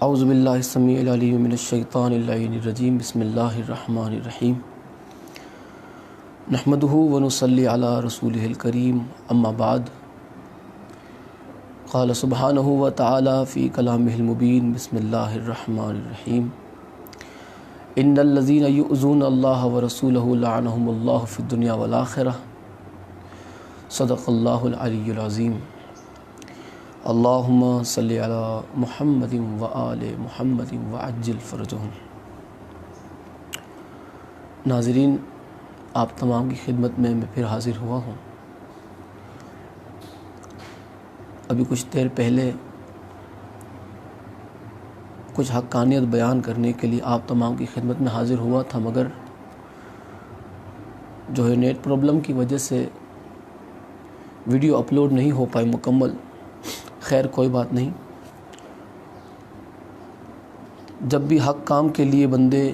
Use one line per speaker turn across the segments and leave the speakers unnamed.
اعوذ باللہ السمیع العلیم من الشیطان اللعین الرجیم بسم اللہ الرحمن الرحیم نحمدہ ونصلی علی رسولہ الکریم اما بعد قال سبحانہ وتعالی فی کلامہ المبین بسم اللہ الرحمن الرحیم ان الذین یؤذون اللہ ورسولہ لعنہم اللہ فی الدنیا والآخرہ صدق اللہ العلی العظیم اللہم صلی علی محمد و آل محمد وعجل فرجہم۔ ناظرین، آپ تمام کی خدمت میں پھر حاضر ہوا ہوں۔ ابھی کچھ دیر پہلے کچھ حقانیت بیان کرنے کے لیے آپ تمام کی خدمت میں حاضر ہوا تھا، مگر جو ہے نیٹ پرابلم کی وجہ سے ویڈیو اپلوڈ نہیں ہو پائی مکمل۔ خیر، کوئی بات نہیں۔ جب بھی حق کام کے لیے بندے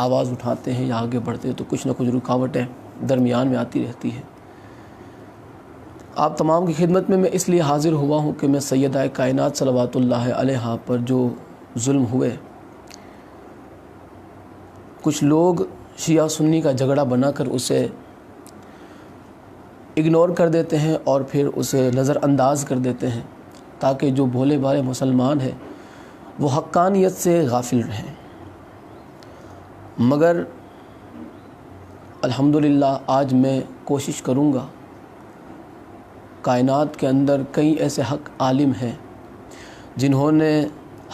آواز اٹھاتے ہیں یا آگے بڑھتے ہیں تو کچھ نہ کچھ رکاوٹیں درمیان میں آتی رہتی ہے۔ آپ تمام کی خدمت میں اس لیے حاضر ہوا ہوں کہ میں سیدہ کائنات صلوات اللہ علیہا پر جو ظلم ہوئے، کچھ لوگ شیعہ سنی کا جھگڑا بنا کر اسے اگنور کر دیتے ہیں اور پھر اسے نظر انداز کر دیتے ہیں تاکہ جو بھولے بھالے مسلمان ہیں وہ حقانیت سے غافل رہیں۔ مگر الحمدللہ آج میں کوشش کروں گا، کائنات کے اندر کئی ایسے حق عالم ہیں جنہوں نے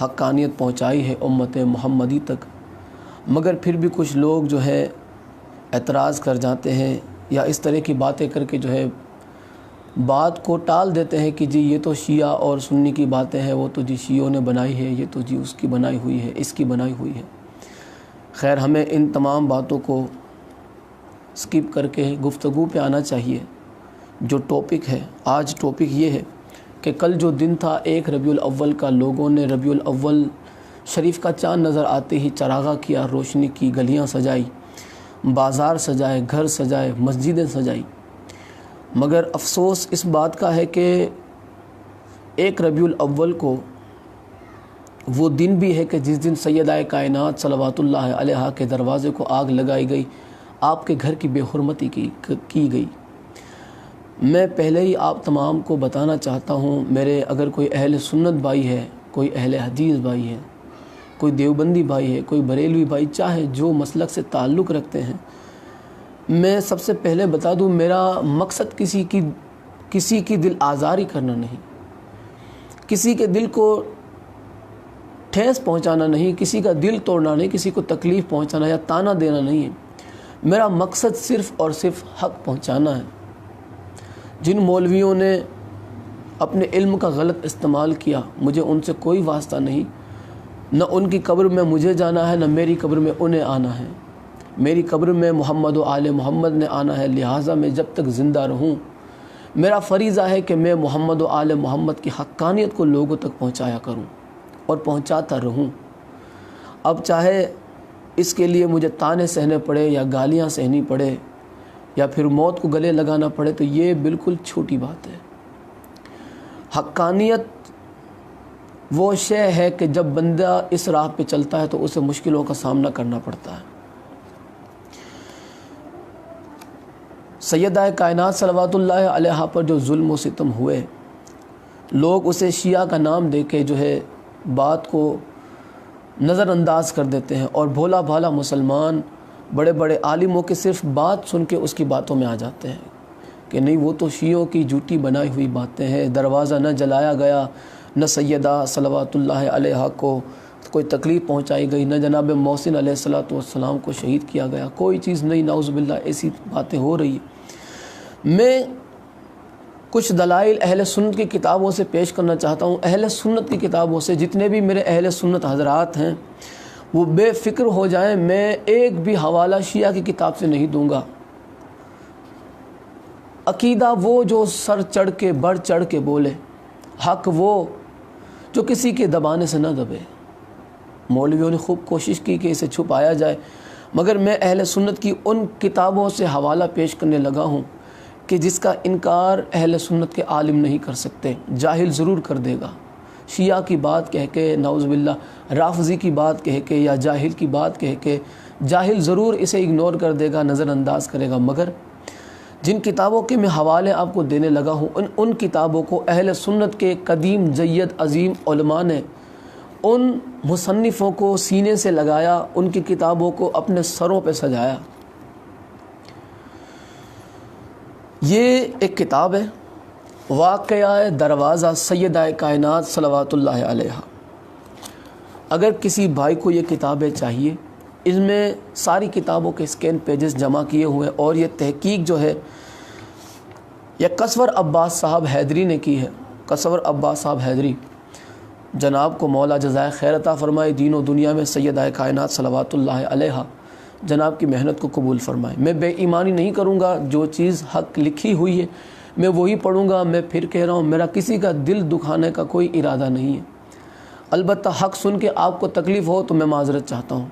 حقانیت پہنچائی ہے امت محمدی تک، مگر پھر بھی کچھ لوگ جو ہے اعتراض کر جاتے ہیں یا اس طرح کی باتیں کر کے جو ہے بات کو ٹال دیتے ہیں کہ جی یہ تو شیعہ اور سنی کی باتیں ہیں، وہ تو جی شیعوں نے بنائی ہے، یہ تو جی اس کی بنائی ہوئی ہے، اس کی بنائی ہوئی ہے۔ خیر، ہمیں ان تمام باتوں کو سکپ کر کے گفتگو پہ آنا چاہیے۔ جو ٹاپک ہے آج، ٹاپک یہ ہے کہ کل جو دن تھا 1 ربیع الاول کا، لوگوں نے ربیع الاول شریف کا چاند نظر آتے ہی چراغاں کیا، روشنی کی، گلیاں سجائی، بازار سجائے، گھر سجائے، مسجدیں سجائی۔ مگر افسوس اس بات کا ہے کہ 1 ربیع الاول کو وہ دن بھی ہے کہ جس دن سیدہ کائنات صلوات اللہ علیہا کے دروازے کو آگ لگائی گئی، آپ کے گھر کی بے حرمتی کی گئی۔ میں پہلے ہی آپ تمام کو بتانا چاہتا ہوں، میرے اگر کوئی اہل سنت بھائی ہے، کوئی اہل حدیث بھائی ہے، کوئی دیوبندی بھائی ہے، کوئی بریلوی بھائی، چاہے جو مسلک سے تعلق رکھتے ہیں، میں سب سے پہلے بتا دوں، میرا مقصد کسی کی دل آزاری کرنا نہیں، کسی کے دل کو ٹھیس پہنچانا نہیں، کسی کا دل توڑنا نہیں، کسی کو تکلیف پہنچانا یا تانا دینا نہیں ہے۔ میرا مقصد صرف اور صرف حق پہنچانا ہے۔ جن مولویوں نے اپنے علم کا غلط استعمال کیا، مجھے ان سے کوئی واسطہ نہیں، نہ ان کی قبر میں مجھے جانا ہے، نہ میری قبر میں انہیں آنا ہے۔ میری قبر میں محمد و آل محمد نے آنا ہے، لہٰذا میں جب تک زندہ رہوں میرا فریضہ ہے کہ میں محمد و آل محمد کی حقانیت کو لوگوں تک پہنچایا کروں اور پہنچاتا رہوں۔ اب چاہے اس کے لیے مجھے تانے سہنے پڑے یا گالیاں سہنی پڑے یا پھر موت کو گلے لگانا پڑے تو یہ بالکل چھوٹی بات ہے۔ حقانیت وہ شے ہے کہ جب بندہ اس راہ پہ چلتا ہے تو اسے مشکلوں کا سامنا کرنا پڑتا ہے۔ سیدہ کائنات صلوات اللہ علیہا پر جو ظلم و ستم ہوئے، لوگ اسے شیعہ کا نام دے کے جو ہے بات کو نظر انداز کر دیتے ہیں، اور بھولا بھالا مسلمان بڑے بڑے عالموں کے صرف بات سن کے اس کی باتوں میں آ جاتے ہیں کہ نہیں، وہ تو شیعوں کی جھوٹی بنائی ہوئی باتیں ہیں، دروازہ نہ جلایا گیا، نہ سیدہ صلوات اللہ علیہا کو کوئی تکلیف پہنچائی گئی، نہ جناب محسن علیہ السلام کو شہید کیا گیا، کوئی چیز نہیں، نعوذ باللہ ایسی باتیں ہو رہی ہیں۔ میں کچھ دلائل اہل سنت کی کتابوں سے پیش کرنا چاہتا ہوں۔ اہل سنت کی کتابوں سے، جتنے بھی میرے اہل سنت حضرات ہیں وہ بے فکر ہو جائیں، میں ایک بھی حوالہ شیعہ کی کتاب سے نہیں دوں گا۔ عقیدہ وہ جو سر چڑھ کے بڑھ چڑھ کے بولے، حق وہ جو کسی کے دبانے سے نہ دبے۔ مولویوں نے خوب کوشش کی کہ اسے چھپایا جائے، مگر میں اہل سنت کی ان کتابوں سے حوالہ پیش کرنے لگا ہوں کہ جس کا انکار اہل سنت کے عالم نہیں کر سکتے، جاہل ضرور کر دے گا، شیعہ کی بات کہہ کے، نعوذ باللہ رافضی کی بات کہہ کے، یا جاہل کی بات کہہ کے، جاہل ضرور اسے اگنور کر دے گا، نظر انداز کرے گا، مگر جن کتابوں کے میں حوالے آپ کو دینے لگا ہوں ان کتابوں کو اہل سنت کے قدیم جید عظیم علماء نے ان مصنفوں کو سینے سے لگایا، ان کی کتابوں کو اپنے سروں پہ سجایا۔ یہ ایک کتاب ہے، واقعہ دروازہ سیدہ کائنات صلوات اللہ علیہا۔ اگر کسی بھائی کو یہ کتابیں چاہیے، اس میں ساری کتابوں کے اسکین پیجز جمع کیے ہوئے، اور یہ تحقیق جو ہے یہ قصور عباس صاحب حیدری نے کی ہے۔ قصور عباس صاحب حیدری، جناب کو مولا جزائے خیر عطا فرمائے، دین و دنیا میں سیدہ کائنات صلوات اللہ علیہا جناب کی محنت کو قبول فرمائے۔ میں بے ایمانی نہیں کروں گا، جو چیز حق لکھی ہوئی ہے میں وہی پڑھوں گا۔ میں پھر کہہ رہا ہوں، میرا کسی کا دل دکھانے کا کوئی ارادہ نہیں ہے، البتہ حق سن کے آپ کو تکلیف ہو تو میں معذرت چاہتا ہوں۔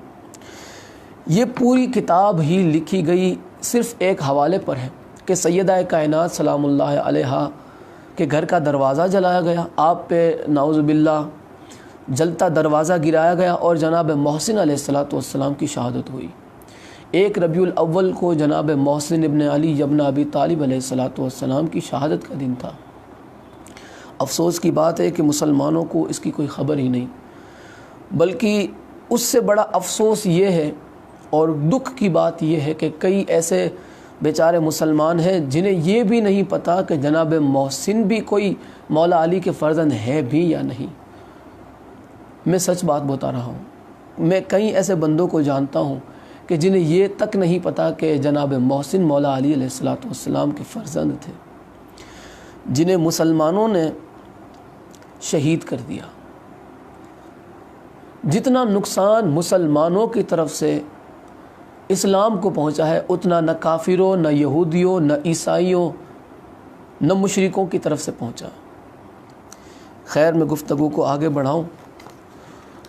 یہ پوری کتاب ہی لکھی گئی صرف ایک حوالے پر ہے کہ سیدہ کائنات سلام اللہ علیہا کے گھر کا دروازہ جلایا گیا، آپ پہ نعوذ باللہ جلتا دروازہ گرایا گیا، اور جناب محسن علیہ السلام کی شہادت ہوئی۔ 1 ربیع الاول کو جناب محسن ابن علی ابن ابی طالب علیہ السلام کی شہادت کا دن تھا۔ افسوس کی بات ہے کہ مسلمانوں کو اس کی کوئی خبر ہی نہیں، بلکہ اس سے بڑا افسوس یہ ہے اور دکھ کی بات یہ ہے کہ کئی ایسے بیچارے مسلمان ہیں جنہیں یہ بھی نہیں پتہ کہ جناب محسن بھی کوئی مولا علی کے فرزند ہے بھی یا نہیں۔ میں سچ بات بتا رہا ہوں، میں کئی ایسے بندوں کو جانتا ہوں کہ جنہیں یہ تک نہیں پتہ کہ جناب محسن مولا علی علیہ السلام کے فرزند تھے، جنہیں مسلمانوں نے شہید کر دیا۔ جتنا نقصان مسلمانوں کی طرف سے اسلام کو پہنچا ہے، اتنا نہ کافروں، نہ یہودیوں، نہ عیسائیوں، نہ مشرکوں کی طرف سے پہنچا۔ خیر، میں گفتگو کو آگے بڑھاؤں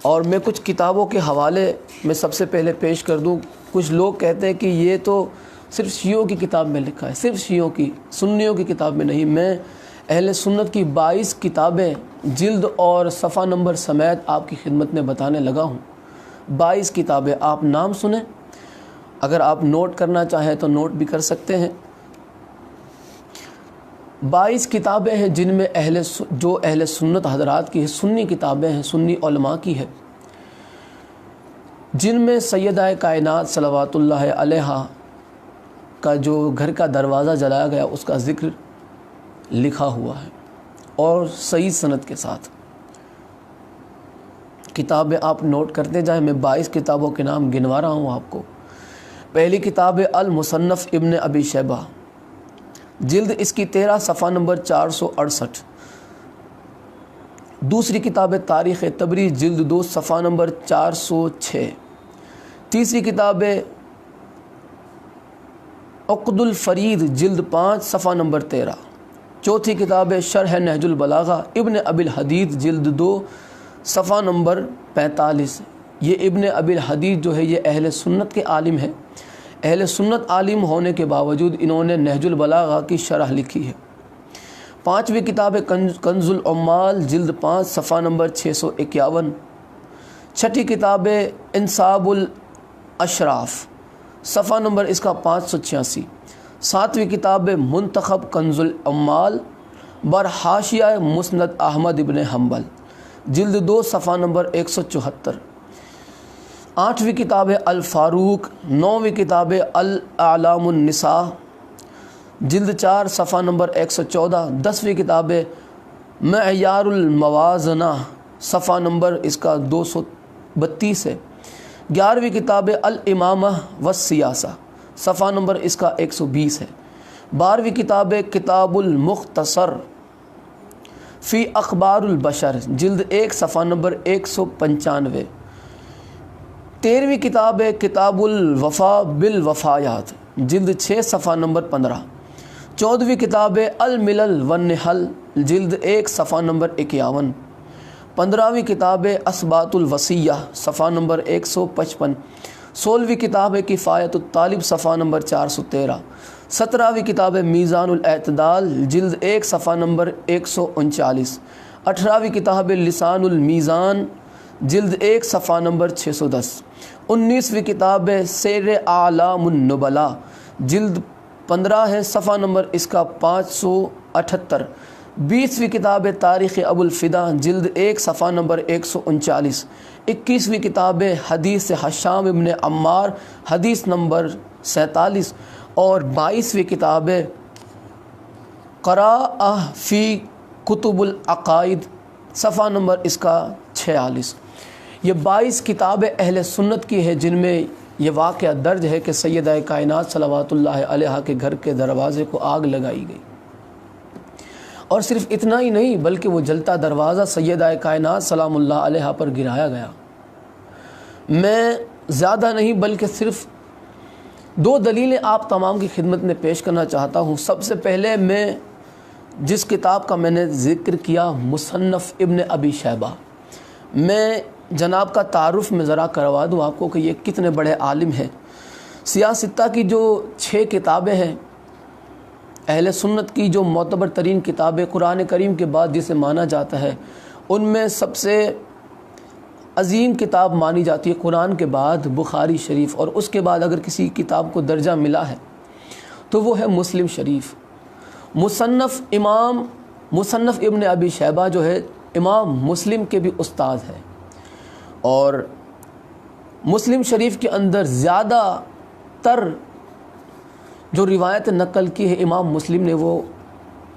اور میں کچھ کتابوں کے حوالے میں سب سے پہلے پیش کر دوں۔ کچھ لوگ کہتے ہیں کہ یہ تو صرف شیعوں کی کتاب میں لکھا ہے، صرف شیعوں کی، سنیوں کی کتاب میں نہیں۔ میں اہل سنت کی 22 کتابیں جلد اور صفحہ نمبر سمیت آپ کی خدمت میں بتانے لگا ہوں۔ 22 کتابیں، آپ نام سنیں، اگر آپ نوٹ کرنا چاہیں تو نوٹ بھی کر سکتے ہیں۔ 22 کتابیں ہیں جن میں جو اہل سنت حضرات کی سنی کتابیں ہیں، سنی علماء کی ہے، جن میں سیدہ کائنات صلوات اللہ علیہا کا جو گھر کا دروازہ جلایا گیا اس کا ذکر لکھا ہوا ہے، اور صحیح سند کے ساتھ۔ کتابیں آپ نوٹ کرتے جائیں، میں 22 کتابوں کے نام گنوا رہا ہوں آپ کو۔ پہلی کتاب المصنف ابن ابی شیبہ، جلد اس کی 13، صفحہ نمبر 468۔ دوسری کتاب تاریخ طبری، جلد 2، صفحہ نمبر 406۔ تیسری کتاب عقد الفرید، جلد 5، صفحہ نمبر 13۔ چوتھی کتاب شرح نہج البلاغہ ابن ابی الحدید، جلد 2، صفحہ نمبر 45۔ یہ ابن ابی الحدید جو ہے یہ اہل سنت کے عالم ہے، اہل سنت عالم ہونے کے باوجود انہوں نے نہج البلاغہ کی شرح لکھی ہے۔ پانچویں کتاب کنز العمال، جلد 5، صفحہ نمبر 651۔ چھٹی کتاب انصاب الاشراف، صفحہ نمبر اس کا 586۔ ساتویں کتاب منتخب کنز العمال بر حاشیہ مسند احمد ابن حنبل، جلد 2، صفحہ نمبر 174۔ آٹھویں کتاب الفاروق۔ نویں کتاب الاعلام النساء، جلد 4، صفحہ نمبر 114۔ 10ویں کتاب معیار الموازنہ، صفحہ نمبر اس کا 232 ہے۔ 11ویں کتاب الامامہ والسیاسہ، صفحہ نمبر اس کا 120 ہے۔ 12ویں کتاب کتاب المختصر فی اخبار البشر، جلد 1، صفحہ نمبر 195۔ 13ویں کتاب کتاب الوفا بالوفایات، جلد 6، صفحہ نمبر 15۔ 14ویں کتاب الملل والنحل، جلد 1، صفحہ نمبر 51۔ 15ویں کتاب اثبات الوصیہ، صفحہ نمبر 155۔ 16ویں کتاب کفایت الطالب، صفحہ نمبر 413۔ 17ویں کتاب میزان الاعتدال، جلد 1، صفحہ نمبر 139۔ 18ویں کتاب لسان المیزان جلد 1 صفحہ نمبر 610، 19ویں کتاب سیر اعلام النبلاء جلد 15 ہے، صفحہ نمبر اس کا 578، 20ویں کتاب تاریخ ابو الفدا جلد 1 صفحہ نمبر 139، 21ویں کتاب حدیث حشام ابن عمار حدیث نمبر 47، اور 22ویں کتاب قراءہ فی کتب العقائد صفحہ نمبر اس کا 46۔ یہ 22 کتابیں اہل سنت کی ہے جن میں یہ واقعہ درج ہے کہ سیدہ کائنات صلوات اللہ علیہا کے گھر کے دروازے کو آگ لگائی گئی، اور صرف اتنا ہی نہیں بلکہ وہ جلتا دروازہ سیدہ کائنات سلام اللہ علیہا پر گرایا گیا۔ میں زیادہ نہیں بلکہ صرف 2 دلیلیں آپ تمام کی خدمت میں پیش کرنا چاہتا ہوں۔ سب سے پہلے میں جس کتاب کا میں نے ذکر کیا مصنف ابن ابی شیبہ، میں جناب کا تعارف میں ذرا کروا دوں آپ کو کہ یہ کتنے بڑے عالم ہیں۔ سیاستہ کی جو 6 کتابیں ہیں، اہل سنت کی جو معتبر ترین کتابیں قرآن کریم کے بعد جسے مانا جاتا ہے، ان میں سب سے عظیم کتاب مانی جاتی ہے قرآن کے بعد بخاری شریف، اور اس کے بعد اگر کسی کتاب کو درجہ ملا ہے تو وہ ہے مسلم شریف۔ مصنف ابن ابی شیبہ جو ہے امام مسلم کے بھی استاد ہے، اور مسلم شریف کے اندر زیادہ تر جو روایت نقل کی ہے امام مسلم نے وہ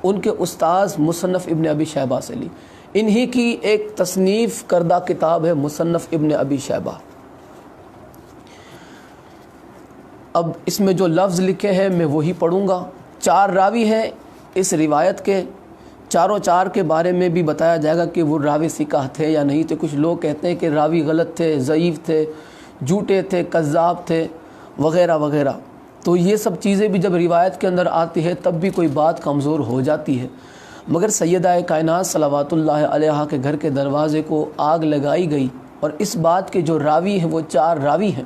ان کے استاذ مصنف ابن ابی شیبہ سے لی۔ انہی کی ایک تصنیف کردہ کتاب ہے مصنف ابن ابی شیبہ۔ اب اس میں جو لفظ لکھے ہیں میں وہی پڑھوں گا۔ 4 راوی ہیں اس روایت کے، چاروں چار کے بارے میں بھی بتایا جائے گا کہ وہ راوی ثقہ تھے یا نہیں تھے۔ کچھ لوگ کہتے ہیں کہ راوی غلط تھے، ضعیف تھے، جھوٹے تھے، کذاب تھے، وغیرہ وغیرہ۔ تو یہ سب چیزیں بھی جب روایت کے اندر آتی ہے تب بھی کوئی بات کمزور ہو جاتی ہے، مگر سیدہ کائنات صلوات اللہ علیہا کے گھر کے دروازے کو آگ لگائی گئی، اور اس بات کے جو راوی ہیں وہ 4 راوی ہیں،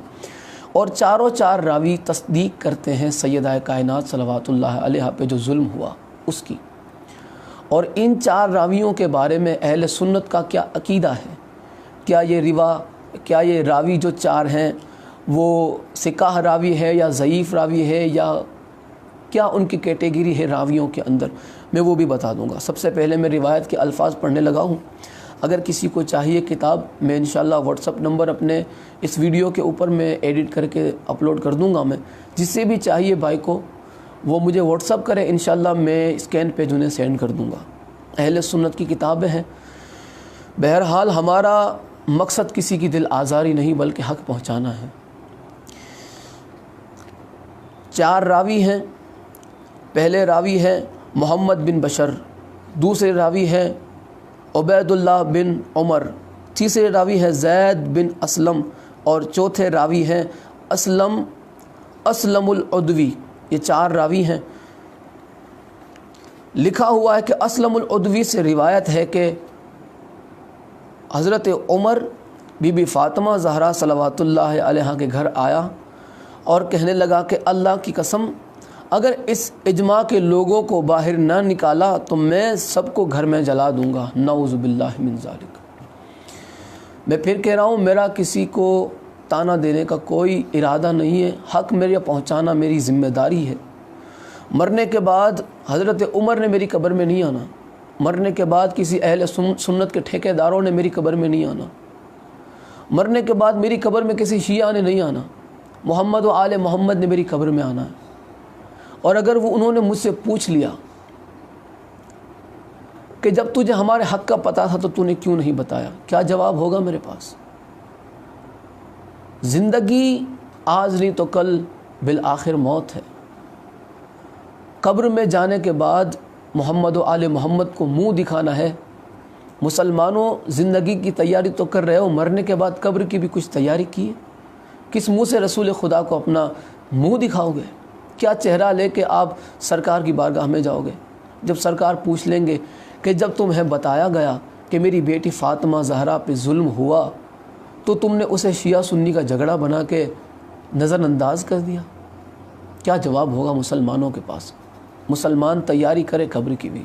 اور چاروں 4 راوی تصدیق کرتے ہیں سیدہ کائنات صلوات اللہ علیہا پہ جو ظلم ہوا اس کی۔ اور ان 4 راویوں کے بارے میں اہل سنت کا کیا عقیدہ ہے، کیا یہ راوی جو 4 ہیں وہ ثقہ راوی ہے یا ضعیف راوی ہے، یا کیا ان کی کیٹیگری ہے راویوں کے اندر، میں وہ بھی بتا دوں گا۔ سب سے پہلے میں روایت کے الفاظ پڑھنے لگا ہوں۔ اگر کسی کو چاہیے کتاب، میں انشاءاللہ واٹس اپ نمبر اپنے اس ویڈیو کے اوپر میں ایڈٹ کر کے اپلوڈ کر دوں گا۔ میں جس سے بھی چاہیے بھائی کو وہ مجھے واٹس اپ کرے، انشاءاللہ میں اسکین پہ انہیں سینڈ کر دوں گا۔ اہل سنت کی کتابیں ہیں۔ بہرحال ہمارا مقصد کسی کی دل آزاری نہیں بلکہ حق پہنچانا ہے۔ 4 راوی ہیں۔ پہلے راوی ہے محمد بن بشر، دوسرے راوی ہے عبید اللہ بن عمر، تیسرے راوی ہے زید بن اسلم، اور چوتھے راوی ہیں اسلم العدوی۔ یہ 4 راوی ہیں۔ لکھا ہوا ہے کہ اسلم العدوی سے روایت ہے کہ حضرت عمر بی بی فاطمہ زہرا صلوات اللہ علیہا کے گھر آیا اور کہنے لگا کہ اللہ کی قسم اگر اس اجماع کے لوگوں کو باہر نہ نکالا تو میں سب کو گھر میں جلا دوں گا، نعوذ باللہ من ذالک۔ میں پھر کہہ رہا ہوں، میرا کسی کو تانا دینے کا کوئی ارادہ نہیں ہے، حق میرے پہنچانا میری ذمہ داری ہے۔ مرنے کے بعد حضرت عمر نے میری قبر میں نہیں آنا، مرنے کے بعد کسی اہل سنت کے ٹھیکیداروں نے میری قبر میں نہیں آنا، مرنے کے بعد میری قبر میں کسی شیعہ نے نہیں آنا، محمد و آل محمد نے میری قبر میں آنا ہے۔ اور اگر انہوں نے مجھ سے پوچھ لیا کہ جب تجھے ہمارے حق کا پتہ تھا تو تو نے کیوں نہیں بتایا، کیا جواب ہوگا میرے پاس؟ زندگی آج نہیں تو کل بالآخر موت ہے۔ قبر میں جانے کے بعد محمد و آل محمد کو منہ دکھانا ہے۔ مسلمانوں، زندگی کی تیاری تو کر رہے ہو، مرنے کے بعد قبر کی بھی کچھ تیاری کی ہے؟ کس منہ سے رسول خدا کو اپنا منہ دکھاؤ گے؟ کیا چہرہ لے کے آپ سرکار کی بارگاہ میں جاؤ گے؟ جب سرکار پوچھ لیں گے کہ جب تمہیں بتایا گیا کہ میری بیٹی فاطمہ زہرا پہ ظلم ہوا تو تم نے اسے شیعہ سنی کا جھگڑا بنا کے نظر انداز کر دیا، کیا جواب ہوگا مسلمانوں کے پاس؟ مسلمان تیاری کرے قبر کی بھی۔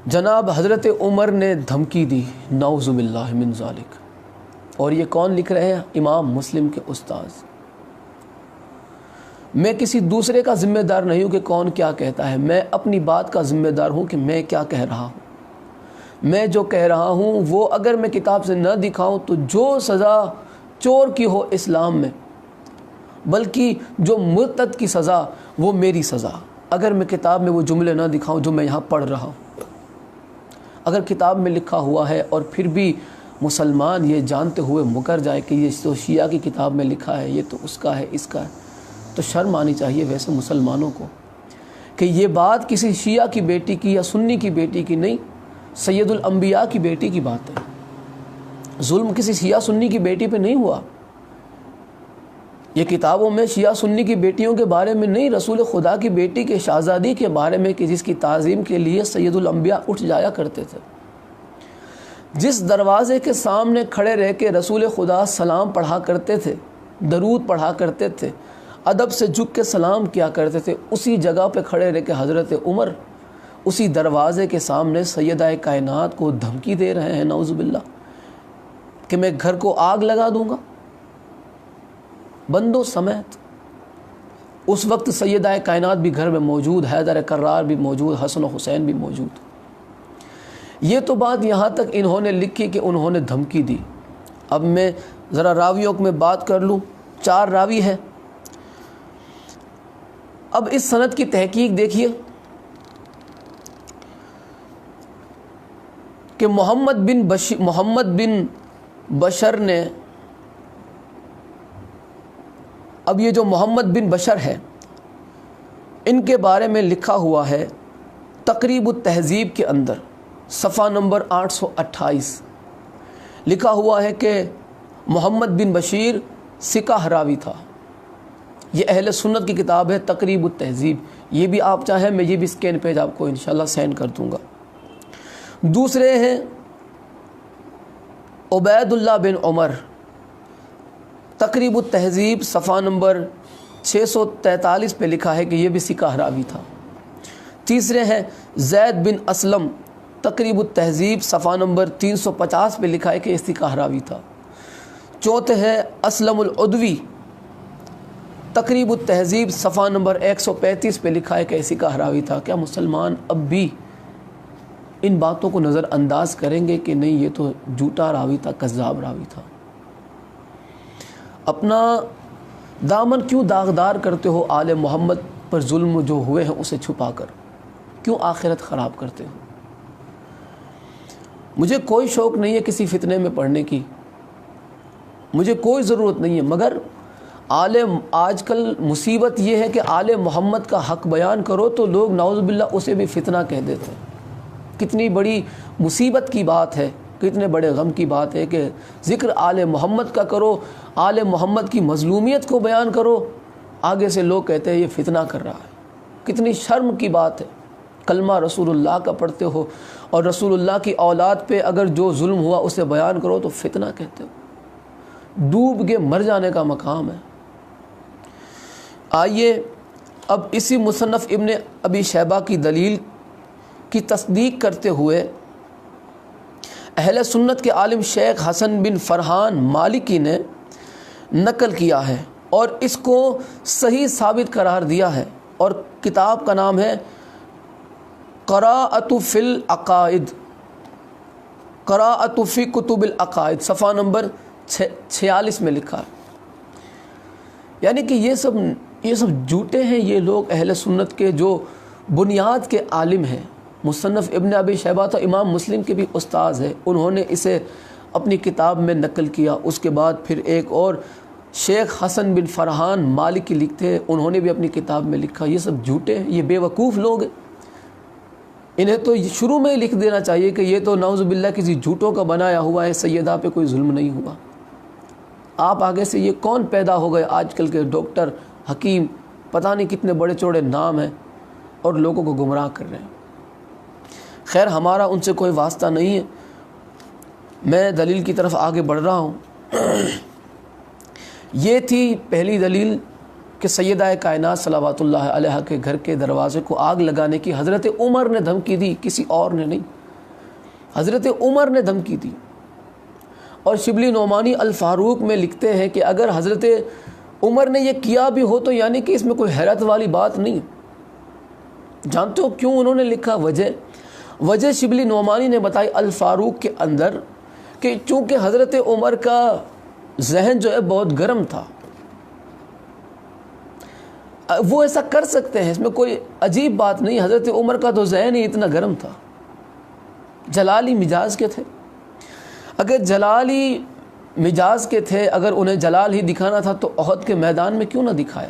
جناب حضرت عمر نے دھمکی دی، نعوذ باللہ من ذالک۔ اور یہ کون لکھ رہے ہیں؟ امام مسلم کے استاذ۔ میں کسی دوسرے کا ذمہ دار نہیں ہوں کہ کون کیا کہتا ہے، میں اپنی بات کا ذمہ دار ہوں کہ میں کیا کہہ رہا ہوں۔ میں جو کہہ رہا ہوں وہ اگر میں کتاب سے نہ دکھاؤں تو جو سزا چور کی ہو اسلام میں، بلکہ جو مرتد کی سزا وہ میری سزا، اگر میں کتاب میں وہ جملے نہ دکھاؤں جو میں یہاں پڑھ رہا ہوں۔ اگر کتاب میں لکھا ہوا ہے اور پھر بھی مسلمان یہ جانتے ہوئے مکر جائے کہ یہ تو شیعہ کی کتاب میں لکھا ہے، یہ تو اس کا ہے، اس کا ہے، تو شرم آنی چاہیے ویسے مسلمانوں کو کہ یہ بات کسی شیعہ کی بیٹی کی یا سنی کی بیٹی کی نہیں، سید الانبیاء کی بیٹی کی بات ہے۔ ظلم کسی شیعہ سنی کی بیٹی پہ نہیں ہوا۔ یہ کتابوں میں شیعہ سنی کی بیٹیوں کے بارے میں نہیں، رسول خدا کی بیٹی کے شہزادی کے بارے میں کہ جس کی تعظیم کے لیے سید الانبیاء اٹھ جایا کرتے تھے، جس دروازے کے سامنے کھڑے رہ کے رسول خدا سلام پڑھا کرتے تھے، درود پڑھا کرتے تھے، ادب سے جھک کے سلام کیا کرتے تھے، اسی جگہ پہ کھڑے رہ کے حضرت عمر اسی دروازے کے سامنے سیدہ کائنات کو دھمکی دے رہے ہیں، نعوذ باللہ، کہ میں گھر کو آگ لگا دوں گا بندوں سمیت۔ اس وقت سیدہ کائنات بھی گھر میں موجود، حیدر کرار بھی موجود، حسن و حسین بھی موجود۔ یہ تو بات یہاں تک انہوں نے لکھی کہ انہوں نے دھمکی دی۔ اب میں ذرا راویوں میں بات کر لوں، 4 راوی ہیں۔ اب اس سند کی تحقیق دیکھیے کہ محمد بن بشر نے، اب یہ جو محمد بن بشر ہے ان کے بارے میں لکھا ہوا ہے تقریب التہذیب کے اندر صفحہ نمبر 828 لکھا ہوا ہے کہ محمد بن بشیر ثقہ راوی تھا۔ یہ اہل سنت کی کتاب ہے تقریب التہذیب، یہ بھی آپ چاہیں میں یہ بھی اسکین پیج آپ کو انشاءاللہ سینڈ کر دوں گا۔ دوسرے ہیں عبید اللہ بن عمر، تقریب التہذیب صفحہ نمبر 643 پہ لکھا ہے کہ یہ بھی ثقہ راوی تھا۔ تیسرے ہیں زید بن اسلم، تقریب التہذیب صفحہ نمبر 350 پہ لکھا ہے کہ یہ ثقہ راوی تھا۔ چوتھے ہیں اسلم العدوی، تقریب التہذیب صفحہ نمبر 135 پہ لکھا ہے کہ یہ ثقہ راوی تھا۔ کیا مسلمان اب بھی ان باتوں کو نظر انداز کریں گے کہ نہیں یہ تو جھوٹا راوی تھا، کذاب راوی تھا؟ اپنا دامن کیوں داغدار کرتے ہو آل محمد پر ظلم جو ہوئے ہیں اسے چھپا کر؟ کیوں آخرت خراب کرتے ہو؟ مجھے کوئی شوق نہیں ہے کسی فتنے میں پڑھنے کی، مجھے کوئی ضرورت نہیں ہے، مگر آج کل مصیبت یہ ہے کہ آل محمد کا حق بیان کرو تو لوگ نعوذ باللہ اسے بھی فتنہ کہہ دیتے ہیں۔ کتنی بڑی مصیبت کی بات ہے، کتنے بڑے غم کی بات ہے کہ ذکر آل محمد کا کرو، آل محمد کی مظلومیت کو بیان کرو، آگے سے لوگ کہتے ہیں یہ فتنہ کر رہا ہے۔ کتنی شرم کی بات ہے، کلمہ رسول اللہ کا پڑھتے ہو اور رسول اللہ کی اولاد پہ اگر جو ظلم ہوا اسے بیان کرو تو فتنہ کہتے ہو، ڈوب کے مر جانے کا مقام ہے۔ آئیے اب اسی مصنف ابن ابی شیبہ کی دلیل کی تصدیق کرتے ہوئے اہل سنت کے عالم شیخ حسن بن فرحان مالکی نے نقل کیا ہے اور اس کو صحیح ثابت قرار دیا ہے، اور کتاب کا نام ہے قراءۃ فی العقائد، قراءۃ فی کتب العقائد، صفحہ نمبر 46 میں لکھا ہے۔ یعنی کہ یہ سب جھوٹے ہیں یہ لوگ، اہل سنت کے جو بنیاد کے عالم ہیں۔ مصنف ابن ابی شیبہ تو امام مسلم کے بھی استاذ ہے، انہوں نے اسے اپنی کتاب میں نقل کیا۔ اس کے بعد پھر ایک اور شیخ حسن بن فرحان مالکی لکھتے ہیں، انہوں نے بھی اپنی کتاب میں لکھا۔ یہ سب جھوٹے ہیں، یہ بے وقوف لوگ ہیں، انہیں تو شروع میں ہی لکھ دینا چاہیے کہ یہ تو نعوذ باللہ کسی جھوٹوں کا بنایا ہوا ہے، سیدہ پہ کوئی ظلم نہیں ہوا۔ آپ آگے سے یہ کون پیدا ہو گئے آج کل کے ڈاکٹر، حکیم، پتہ نہیں کتنے بڑے چوڑے نام ہیں اور لوگوں کو گمراہ کر رہے ہیں۔ خیر ہمارا ان سے کوئی واسطہ نہیں ہے، میں دلیل کی طرف آگے بڑھ رہا ہوں۔ یہ تھی پہلی دلیل کہ سیدہ کائنات صلوات اللہ علیہا کے گھر کے دروازے کو آگ لگانے کی حضرت عمر نے دھمکی دی، کسی اور نے نہیں، حضرت عمر نے دھمکی دی۔ اور شبلی نعمانی الفاروق میں لکھتے ہیں کہ اگر حضرت عمر نے یہ کیا بھی ہو تو یعنی کہ اس میں کوئی حیرت والی بات نہیں۔ جانتے ہو کیوں انہوں نے لکھا؟ وجہ شبلی نعمانی نے بتائی الفاروق کے اندر کہ چونکہ حضرت عمر کا ذہن جو ہے بہت گرم تھا، وہ ایسا کر سکتے ہیں، اس میں کوئی عجیب بات نہیں۔ حضرت عمر کا تو ذہن ہی اتنا گرم تھا، جلالی مزاج کے تھے۔ اگر جلالی مزاج کے تھے، اگر انہیں جلال ہی دکھانا تھا تو احد کے میدان میں کیوں نہ دکھایا؟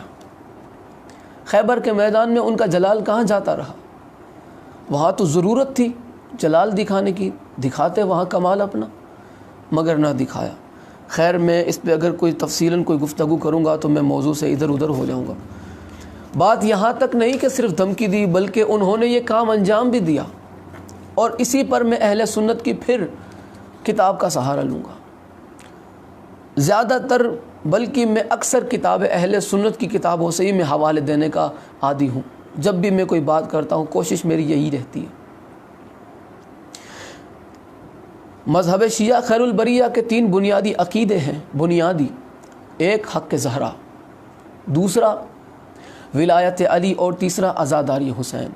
خیبر کے میدان میں ان کا جلال کہاں جاتا رہا؟ وہاں تو ضرورت تھی جلال دکھانے کی، دکھاتے وہاں کمال اپنا، مگر نہ دکھایا۔ خیر میں اس پہ اگر کوئی تفصیلاً کوئی گفتگو کروں گا تو میں موضوع سے ادھر ادھر ہو جاؤں گا۔ بات یہاں تک نہیں کہ صرف دھمکی دی، بلکہ انہوں نے یہ کام انجام بھی دیا، اور اسی پر میں اہل سنت کی پھر کتاب کا سہارا لوں گا۔ زیادہ تر بلکہ میں اکثر کتاب اہل سنت کی کتابوں سے ہی میں حوالے دینے کا عادی ہوں۔ جب بھی میں کوئی بات کرتا ہوں کوشش میری یہی رہتی ہے۔ مذہب شیعہ خیر البریہ کے 3 بنیادی عقیدے ہیں۔ بنیادی، ایک حق زہرا، دوسرا ولایت علی، اور تیسرا عزاداری حسین۔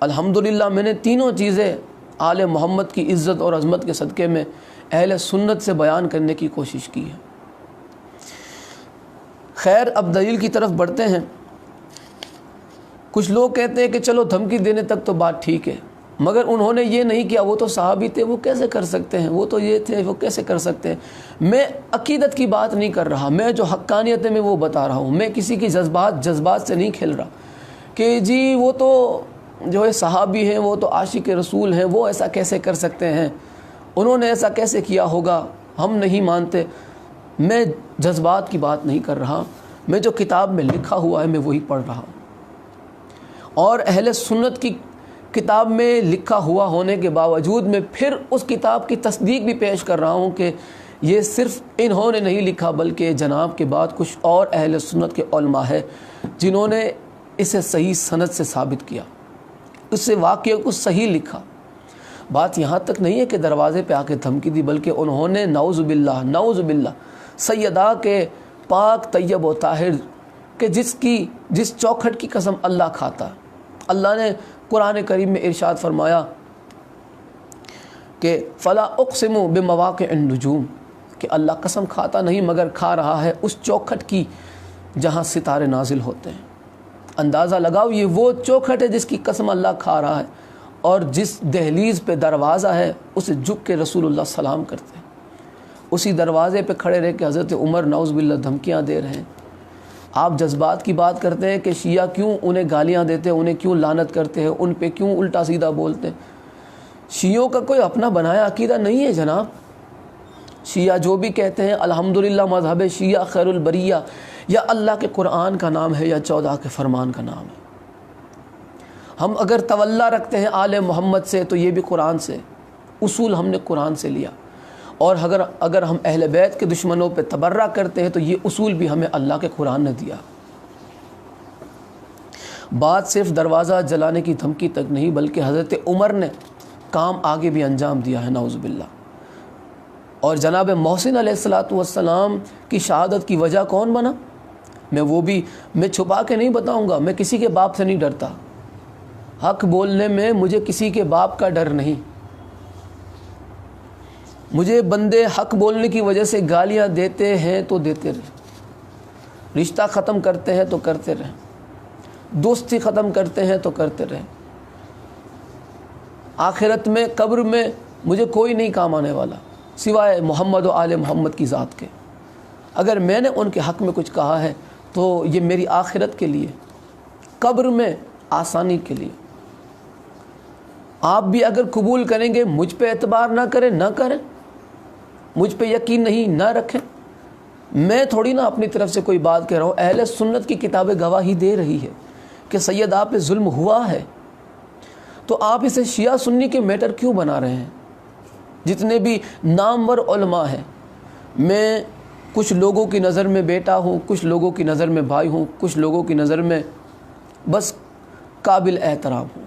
الحمدللہ میں نے تینوں چیزیں آل محمد کی عزت اور عظمت کے صدقے میں اہل سنت سے بیان کرنے کی کوشش کی ہے۔ خیر اب دلیل کی طرف بڑھتے ہیں۔ کچھ لوگ کہتے ہیں کہ چلو دھمکی دینے تک تو بات ٹھیک ہے، مگر انہوں نے یہ نہیں کیا، وہ تو صحابی تھے، وہ کیسے کر سکتے ہیں، وہ تو یہ تھے، وہ کیسے کر سکتے ہیں۔ میں عقیدت کی بات نہیں کر رہا، میں جو حقانیت ہے میں وہ بتا رہا ہوں۔ میں کسی کی جذبات سے نہیں کھیل رہا کہ جی وہ تو جو ہے صحابی ہیں، وہ تو عاشق رسول ہیں، وہ ایسا کیسے کر سکتے ہیں، انہوں نے ایسا کیسے کیا ہوگا، ہم نہیں مانتے۔ میں جذبات کی بات نہیں کر رہا، میں جو کتاب میں لکھا ہوا ہے میں وہی پڑھ رہا ہوں، اور اہل سنت کی کتاب میں لکھا ہوا ہونے کے باوجود میں پھر اس کتاب کی تصدیق بھی پیش کر رہا ہوں کہ یہ صرف انہوں نے نہیں لکھا، بلکہ جناب کے بعد کچھ اور اہل سنت کے علماء ہیں جنہوں نے اسے صحیح سند سے ثابت کیا، اس سے واقعے کو صحیح لکھا۔ بات یہاں تک نہیں ہے کہ دروازے پہ آ کے دھمکی دی، بلکہ انہوں نے نعوذ باللہ سیدہ کے پاک طیب و طاہر کہ جس چوکھٹ کی قسم اللہ کھاتا۔ اللہ نے قرآن کریم میں ارشاد فرمایا کہ فلا اقسم بمواقع النجوم، کہ اللہ قسم کھاتا نہیں مگر کھا رہا ہے اس چوکھٹ کی جہاں ستارے نازل ہوتے ہیں۔ اندازہ لگاؤ یہ وہ چوکھٹ ہے جس کی قسم اللہ کھا رہا ہے، اور جس دہلیز پہ دروازہ ہے اسے جھک کے رسول اللہ سلام کرتے ہیں، اسی دروازے پہ کھڑے رہ کے حضرت عمر نعوذ باللہ دھمکیاں دے رہے ہیں۔ آپ جذبات کی بات کرتے ہیں کہ شیعہ کیوں انہیں گالیاں دیتے ہیں، انہیں کیوں لعنت کرتے ہیں، ان پہ کیوں الٹا سیدھا بولتے ہیں۔ شیعوں کا کوئی اپنا بنایا عقیدہ نہیں ہے جناب۔ شیعہ جو بھی کہتے ہیں الحمدللہ مذہب شیعہ خیر البریہ یا اللہ کے قرآن کا نام ہے یا 14 کے فرمان کا نام ہے۔ ہم اگر تولا رکھتے ہیں آل محمد سے تو یہ بھی قرآن سے، اصول ہم نے قرآن سے لیا، اور اگر ہم اہل بیت کے دشمنوں پہ تبرہ کرتے ہیں تو یہ اصول بھی ہمیں اللہ کے قرآن نے دیا۔ بات صرف دروازہ جلانے کی دھمکی تک نہیں، بلکہ حضرت عمر نے کام آگے بھی انجام دیا ہے نعوذ باللہ۔ اور جناب محسن علیہ السلام کی شہادت کی وجہ کون بنا؟ میں چھپا کے نہیں بتاؤں گا، میں کسی کے باپ سے نہیں ڈرتا، حق بولنے میں مجھے کسی کے باپ کا ڈر نہیں۔ مجھے بندے حق بولنے کی وجہ سے گالیاں دیتے ہیں تو دیتے رہے، رشتہ ختم کرتے ہیں تو کرتے رہے، دوستی ختم کرتے ہیں تو کرتے رہے، آخرت میں قبر میں مجھے کوئی نہیں کام آنے والا سوائے محمد و آل محمد کی ذات کے۔ اگر میں نے ان کے حق میں کچھ کہا ہے تو یہ میری آخرت کے لیے، قبر میں آسانی کے لیے۔ آپ بھی اگر قبول کریں گے، مجھ پہ اعتبار نہ کریں، نہ کریں، مجھ پہ یقین نہیں نہ رکھیں، میں تھوڑی نہ اپنی طرف سے کوئی بات کہہ رہا ہوں، اہل سنت کی کتابیں گواہی دے رہی ہے کہ سید آپ پہ ظلم ہوا ہے، تو آپ اسے شیعہ سنی کے میٹر کیوں بنا رہے ہیں؟ جتنے بھی نامور علماء ہیں، میں کچھ لوگوں کی نظر میں بیٹا ہوں، کچھ لوگوں کی نظر میں بھائی ہوں، کچھ لوگوں کی نظر میں بس قابل احترام ہوں۔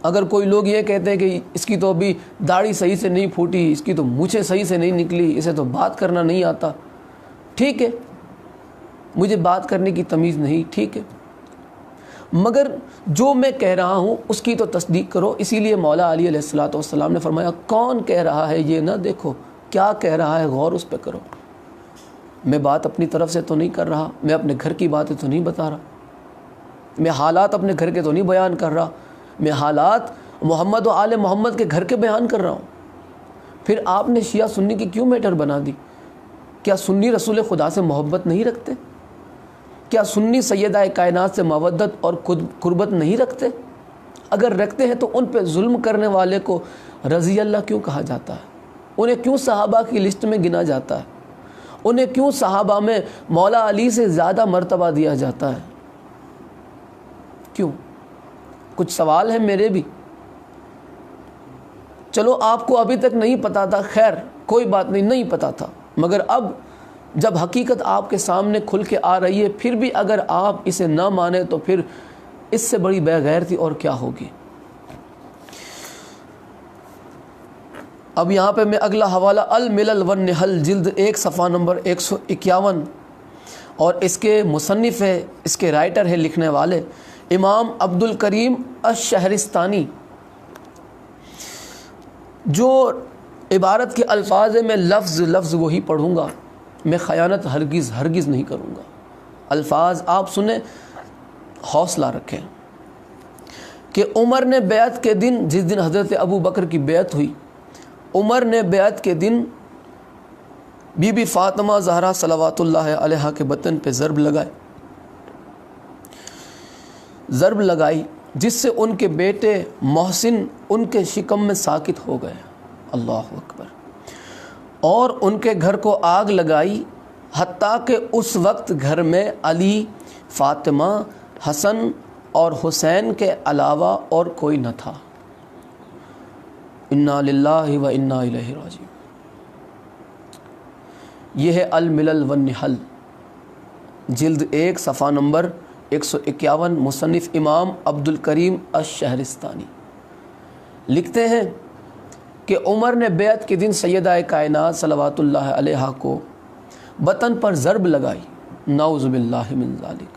اگر کوئی لوگ یہ کہتے ہیں کہ اس کی تو ابھی داڑھی صحیح سے نہیں پھوٹی، اس کی تو مونچھیں صحیح سے نہیں نکلی، اسے تو بات کرنا نہیں آتا، ٹھیک ہے، مجھے بات کرنے کی تمیز نہیں، ٹھیک ہے، مگر جو میں کہہ رہا ہوں اس کی تو تصدیق کرو۔ اسی لیے مولا علی علیہ الصلوۃ والسلام نے فرمایا کون کہہ رہا ہے یہ نہ دیکھو، کیا کہہ رہا ہے غور اس پہ کرو۔ میں بات اپنی طرف سے تو نہیں کر رہا، میں اپنے گھر کی باتیں تو نہیں بتا رہا، میں حالات اپنے گھر کے تو نہیں بیان کر رہا، میں حالات محمد و آل محمد کے گھر کے بیان کر رہا ہوں۔ پھر آپ نے شیعہ سنی کی کیوں میٹر بنا دی؟ کیا سنی رسول خدا سے محبت نہیں رکھتے؟ کیا سنی سیدہ کائنات سے مودت اور قربت نہیں رکھتے؟ اگر رکھتے ہیں تو ان پہ ظلم کرنے والے کو رضی اللہ کیوں کہا جاتا ہے؟ انہیں کیوں صحابہ کی لسٹ میں گنا جاتا ہے؟ انہیں کیوں صحابہ میں مولا علی سے زیادہ مرتبہ دیا جاتا ہے؟ کیوں؟ کچھ سوال ہیں میرے بھی۔ چلو آپ کو ابھی تک نہیں پتا تھا، خیر کوئی بات نہیں، نہیں پتا تھا، مگر اب جب حقیقت آپ کے سامنے کھل کے آ رہی ہے پھر بھی اگر آپ اسے نہ مانیں تو پھر اس سے بڑی بے غیرتی اور کیا ہوگی۔ اب یہاں پہ میں اگلا حوالہ الملل والنحل جلد 1 صفحہ نمبر 151 اور اس کے مصنف ہے، اس کے رائٹر ہے، لکھنے والے امام عبد الکریم الشہرستانی۔ جو عبارت کے الفاظ ہیں میں لفظ لفظ وہی پڑھوں گا، میں خیانت ہرگز نہیں کروں گا۔ الفاظ آپ سنیں، حوصلہ رکھیں کہ عمر نے بیعت کے دن، جس دن حضرت ابو بکر کی بیعت ہوئی، عمر نے بیعت کے دن بی بی فاطمہ زہرا صلوات اللہ علیہا کے بدن پہ ضرب لگائی جس سے ان کے بیٹے محسن ان کے شکم میں ساکت ہو گئے، اللہ اکبر، اور ان کے گھر کو آگ لگائی، حتیٰ کہ اس وقت گھر میں علی، فاطمہ، حسن اور حسین کے علاوہ اور کوئی نہ تھا۔ انا للہ و انا الیہ راجعون۔ یہ ہے الملل والنحل جلد 1 صفحہ نمبر 151، مصنف امام عبد الکریم الشہرستانی لکھتے ہیں کہ عمر نے بیعت کے دن سیدہ کائنات صلوات اللہ علیہا کو بطن پر ضرب لگائی، نعوذ باللہ من ذالک۔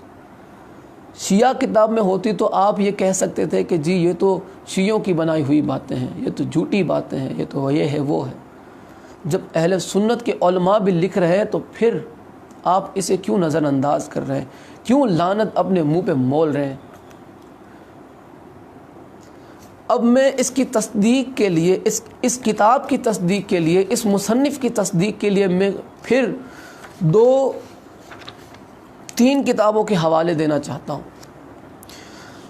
شیعہ کتاب میں ہوتی تو آپ یہ کہہ سکتے تھے کہ جی یہ تو شیعوں کی بنائی ہوئی باتیں ہیں، یہ تو جھوٹی باتیں ہیں، یہ تو یہ ہے وہ ہے۔ جب اہل سنت کے علماء بھی لکھ رہے ہیں تو پھر آپ اسے کیوں نظر انداز کر رہے ہیں، کیوں لعنت اپنے منہ پہ مول رہے ہیں؟ اب میں اس کی تصدیق کے لیے، اس کتاب کی تصدیق کے لیے، اس مصنف کی تصدیق کے لیے میں پھر 2-3 کتابوں کے حوالے دینا چاہتا ہوں۔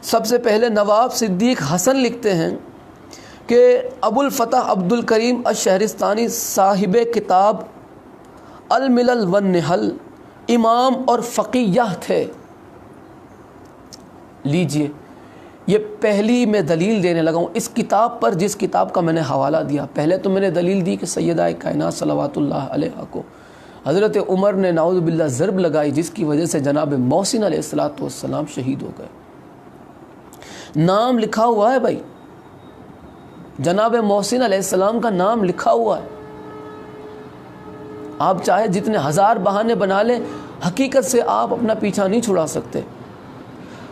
سب سے پہلے نواب صدیق حسن لکھتے ہیں کہ ابو الفتح عبد الکریم الشہرستانی صاحب کتاب الملل والنحل امام اور فقیہ تھے۔ لیجئے، یہ پہلی میں دلیل دینے لگا ہوں اس کتاب پر، جس کتاب کا میں نے حوالہ دیا۔ پہلے تو میں نے دلیل دی کہ سیدہ کائنات صلوات اللہ علیہا کو حضرت عمر نے نعوذ باللہ ضرب لگائی، جس کی وجہ سے جناب محسن علیہ السلام شہید ہو گئے۔ نام لکھا ہوا ہے بھائی، جناب محسن علیہ السلام کا نام لکھا ہوا ہے۔ آپ چاہے جتنے ہزار بہانے بنا لیں، حقیقت سے آپ اپنا پیچھا نہیں چھڑا سکتے۔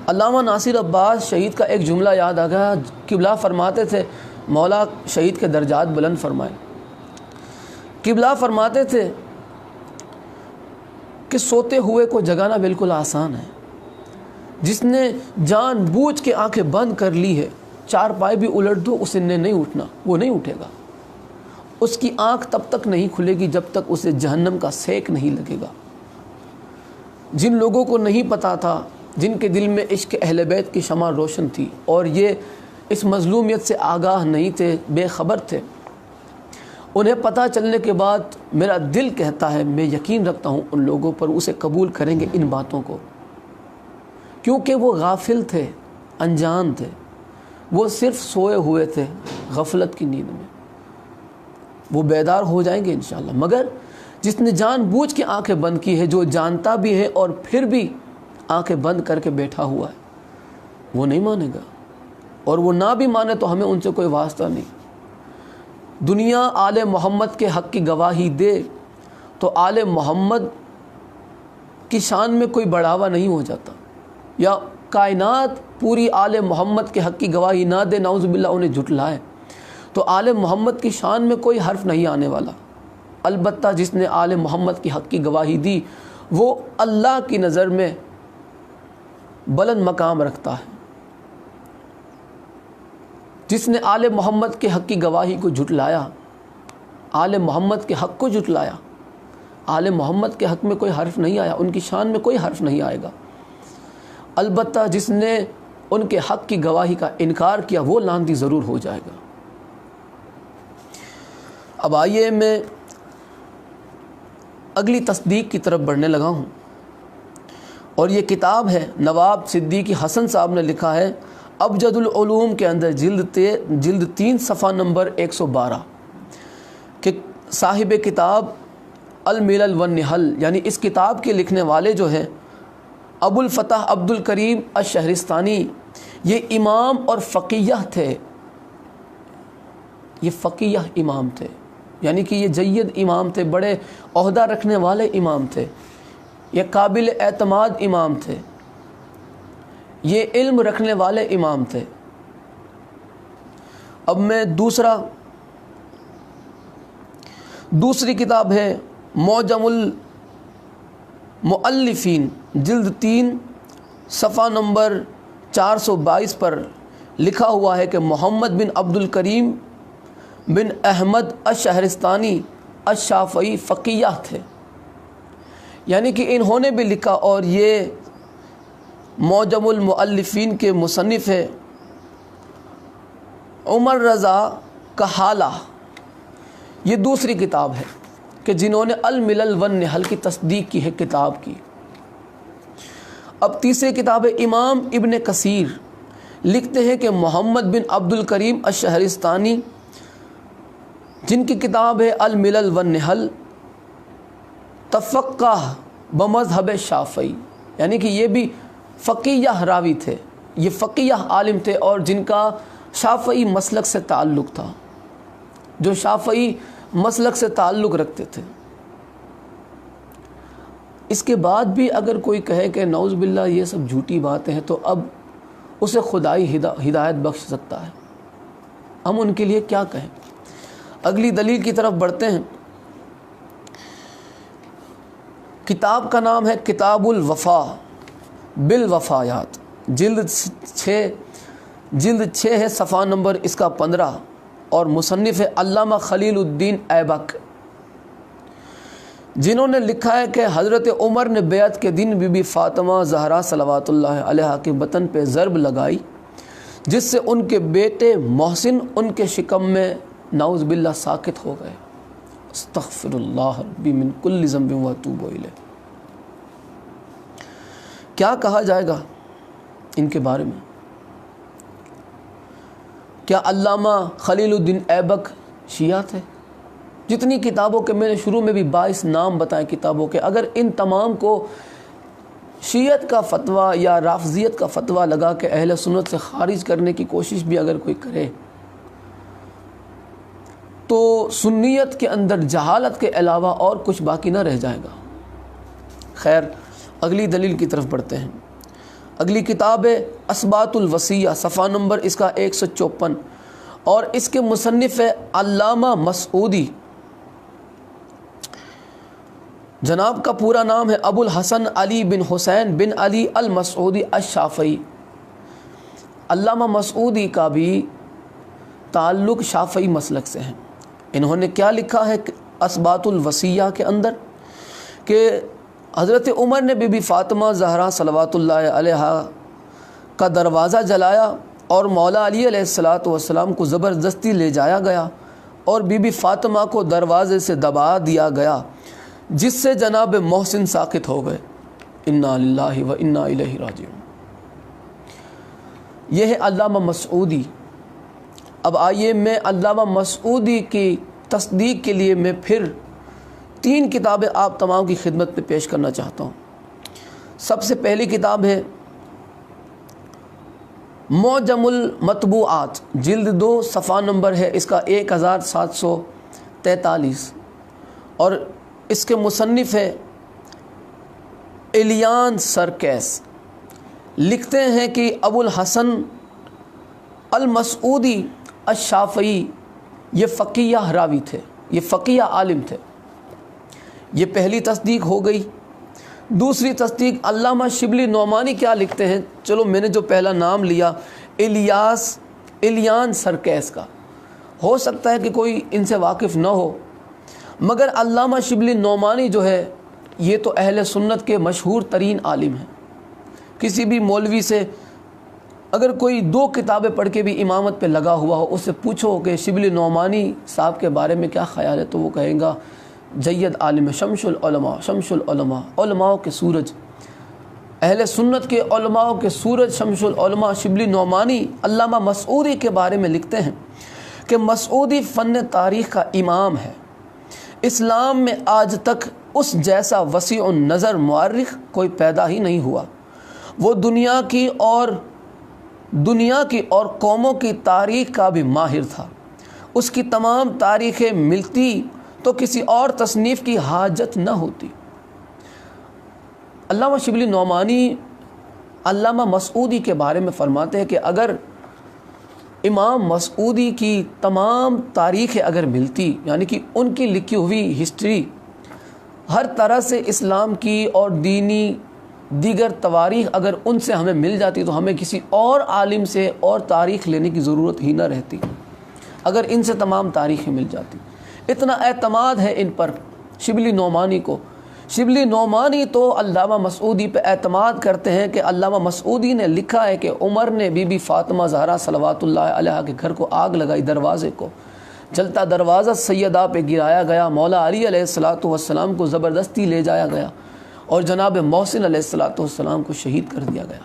علامہ ناصر عباس شہید کا ایک جملہ یاد آ گیا، قبلہ فرماتے تھے مولا شہید کے درجات بلند فرمائے۔ قبلہ فرماتے تھے کہ سوتے ہوئے کو جگانا بالکل آسان ہے، جس نے جان بوجھ کے آنکھیں بند کر لی ہے، چار پائے بھی الٹ دو اسے نے نہیں اٹھنا، وہ نہیں اٹھے گا۔ اس کی آنکھ تب تک نہیں کھلے گی جب تک اسے جہنم کا سیک نہیں لگے گا۔ جن لوگوں کو نہیں پتا تھا، جن کے دل میں عشق اہل بیت کی شمع روشن تھی اور یہ اس مظلومیت سے آگاہ نہیں تھے، بے خبر تھے، انہیں پتہ چلنے کے بعد میرا دل کہتا ہے، میں یقین رکھتا ہوں ان لوگوں پر، اسے قبول کریں گے ان باتوں کو، کیونکہ وہ غافل تھے، انجان تھے، وہ صرف سوئے ہوئے تھے غفلت کی نیند میں۔ وہ بیدار ہو جائیں گے انشاءاللہ، مگر جس نے جان بوجھ کے آنکھیں بند کی ہے، جو جانتا بھی ہے اور پھر بھی آنکھیں بند کر کے بیٹھا ہوا ہے، وہ نہیں مانے گا، اور وہ نہ بھی مانے تو ہمیں ان سے کوئی واسطہ نہیں۔ دنیا آل محمد کے حق کی گواہی دے تو آل محمد کی شان میں کوئی بڑھاوا نہیں ہو جاتا، یا کائنات پوری آل محمد کے حق کی گواہی نہ دے، نعوذ باللہ انہیں جھٹلائے، تو آل محمد کی شان میں کوئی حرف نہیں آنے والا۔ البتہ جس نے آل محمد کی حق کی گواہی دی وہ اللہ کی نظر میں بلند مقام رکھتا ہے۔ جس نے آل محمد کے حق کی گواہی کو جھٹلایا، آل محمد کے حق کو جھٹلایا، آل محمد کے حق میں کوئی حرف نہیں آیا، ان کی شان میں کوئی حرف نہیں آئے گا۔ البتہ جس نے ان کے حق کی گواہی کا انکار کیا وہ لاندی ضرور ہو جائے گا۔ اب آئیے میں اگلی تصدیق کی طرف بڑھنے لگا ہوں، اور یہ کتاب ہے نواب صدیقی حسن صاحب نے لکھا ہے ابجد العلوم کے اندر جلد 3 صفحہ نمبر 112 کہ صاحب کتاب الملل والنحل، یعنی اس کتاب کے لکھنے والے جو ہیں ابو الفتح عبد الکریم الشہرستانی، یہ امام اور فقیہ تھے، یہ فقیہ امام تھے، یعنی کہ یہ جید امام تھے، بڑے عہدہ رکھنے والے امام تھے، یہ قابل اعتماد امام تھے، یہ علم رکھنے والے امام تھے۔ اب میں دوسری کتاب ہے معجم المؤلفین، جلد 3 صفحہ نمبر 422 پر لکھا ہوا ہے کہ محمد بن عبد الکریم بن احمد الشہرستانی الشافعی فقیہ تھے، یعنی کہ انہوں نے بھی لکھا، اور یہ معجم المؤلفین کے مصنف ہے عمر رضا کحالہ۔ یہ دوسری کتاب ہے کہ جنہوں نے الملل والنحل کی تصدیق کی ہے کتاب کی۔ اب تیسری کتاب ہے امام ابن کثیر، لکھتے ہیں کہ محمد بن عبد الکریم الشہرستانی، جن کی کتاب ہے الملل والنحل، تفقہ بمذہب شافعی، یعنی کہ یہ بھی فقیہ راوی تھے، یہ فقیہ عالم تھے، اور جن کا شافعی مسلک سے تعلق تھا، جو شافعی مسلک سے تعلق رکھتے تھے۔ اس کے بعد بھی اگر کوئی کہے کہ نعوذ باللہ یہ سب جھوٹی باتیں ہیں تو اب اسے خدائی ہدایت بخش سکتا ہے، ہم ان کے لیے کیا کہیں۔ اگلی دلیل کی طرف بڑھتے ہیں۔ کتاب کا نام ہے کتاب الوفا بالوفایات، جلد 6 ہے، صفحہ نمبر اس کا 15، اور مصنف ہے علامہ خلیل الدین ایبک، جنہوں نے لکھا ہے کہ حضرت عمر نے بیعت کے دن بی بی فاطمہ زہرا صلوات اللہ علیہا کے بطن پہ ضرب لگائی، جس سے ان کے بیٹے محسن ان کے شکم میں نعوذ باللہ ساکت ہو گئے۔ استغفر اللہ ربی من کل ذنب واتوب الیہ۔ کیا کہا جائے گا ان کے بارے میں؟ کیا علامہ خلیل الدین ایبک شیعہ تھے؟ جتنی کتابوں کے میں نے شروع میں بھی 22 نام بتائے کتابوں کے، اگر ان تمام کو شیعت کا فتویٰ یا رافضیت کا فتویٰ لگا کے اہل سنت سے خارج کرنے کی کوشش بھی اگر کوئی کرے تو سنیت کے اندر جہالت کے علاوہ اور کچھ باقی نہ رہ جائے گا۔ خیر، اگلی دلیل کی طرف بڑھتے ہیں۔ اگلی کتاب ہے اثبات الوصیہ، صفحہ نمبر اس کا 154، اور اس کے مصنف ہے علامہ مسعودی، جناب کا پورا نام ہے ابو الحسن علی بن حسین بن علی المسعودی الشافعی۔ علامہ مسعودی کا بھی تعلق شافعی مسلک سے ہے۔ انہوں نے کیا لکھا ہے اثبات الوصیہ کے اندر کہ حضرت عمر نے بی بی فاطمہ زہرا صلوات اللہ علیہا کا دروازہ جلایا، اور مولا علی علیہ السلام کو زبردستی لے جایا گیا، اور بی بی فاطمہ کو دروازے سے دبا دیا گیا، جس سے جناب محسن ساکت ہو گئے۔ انا للہ و انا الیہ راجعون۔ یہ ہے علامہ مسعودی۔ اب آئیے میں علامہ مسعودی کی تصدیق کے لیے میں پھر 3 کتابیں آپ تمام کی خدمت میں پیش کرنا چاہتا ہوں۔ سب سے پہلی کتاب ہے معجم المطبوعات، جلد 2، صفحہ نمبر ہے اس کا 1743، اور اس کے مصنف ہے الیان سرکیس۔ لکھتے ہیں کہ ابو الحسن المسعودی الشافعی یہ فقیہ راوی تھے، یہ فقیہ عالم تھے۔ یہ پہلی تصدیق ہو گئی۔ دوسری تصدیق علامہ شبلی نعمانی کیا لکھتے ہیں، چلو میں نے جو پہلا نام لیا الیان سرکیس کا، ہو سکتا ہے کہ کوئی ان سے واقف نہ ہو، مگر علامہ شبلی نعمانی جو ہے یہ تو اہل سنت کے مشہور ترین عالم ہیں۔ کسی بھی مولوی سے اگر کوئی 2 کتابیں پڑھ کے بھی امامت پہ لگا ہوا ہو، اس سے پوچھو کہ شبلی نعمانی صاحب کے بارے میں کیا خیال ہے، تو وہ کہیں گا جید عالم، شمس العلماء، شمس العلماء، علماء کے سورج، اہل سنت کے علماء کے سورج شمس العلماء شبلی نعمانی علامہ مسعودی کے بارے میں لکھتے ہیں کہ مسعودی فن تاریخ کا امام ہے۔ اسلام میں آج تک اس جیسا وسیع النظر مورخ کوئی پیدا ہی نہیں ہوا۔ وہ دنیا کی اور قوموں کی تاریخ کا بھی ماہر تھا۔ اس کی تمام تاریخیں ملتی تو کسی اور تصنیف کی حاجت نہ ہوتی۔ علامہ شبلی نعمانی علامہ مسعودی کے بارے میں فرماتے ہیں کہ اگر امام مسعودی کی تمام تاریخیں اگر ملتی، یعنی کہ ان کی لکھی ہوئی ہسٹری ہر طرح سے اسلام کی اور دینی دیگر تواریخ اگر ان سے ہمیں مل جاتی تو ہمیں کسی اور عالم سے اور تاریخ لینے کی ضرورت ہی نہ رہتی، اگر ان سے تمام تاریخیں مل جاتی۔ اتنا اعتماد ہے ان پر شبلی نعمانی کو۔ شبلی نعمانی تو علامہ مسعودی پہ اعتماد کرتے ہیں کہ علامہ مسعودی نے لکھا ہے کہ عمر نے بی بی فاطمہ زہرا صلوات اللہ علیہا کے گھر کو آگ لگائی، دروازے کو جلتا دروازہ سیدہ پہ گرایا گیا، مولا علی علیہ السلام کو زبردستی لے جایا گیا اور جناب محسن علیہ السلام کو شہید کر دیا گیا۔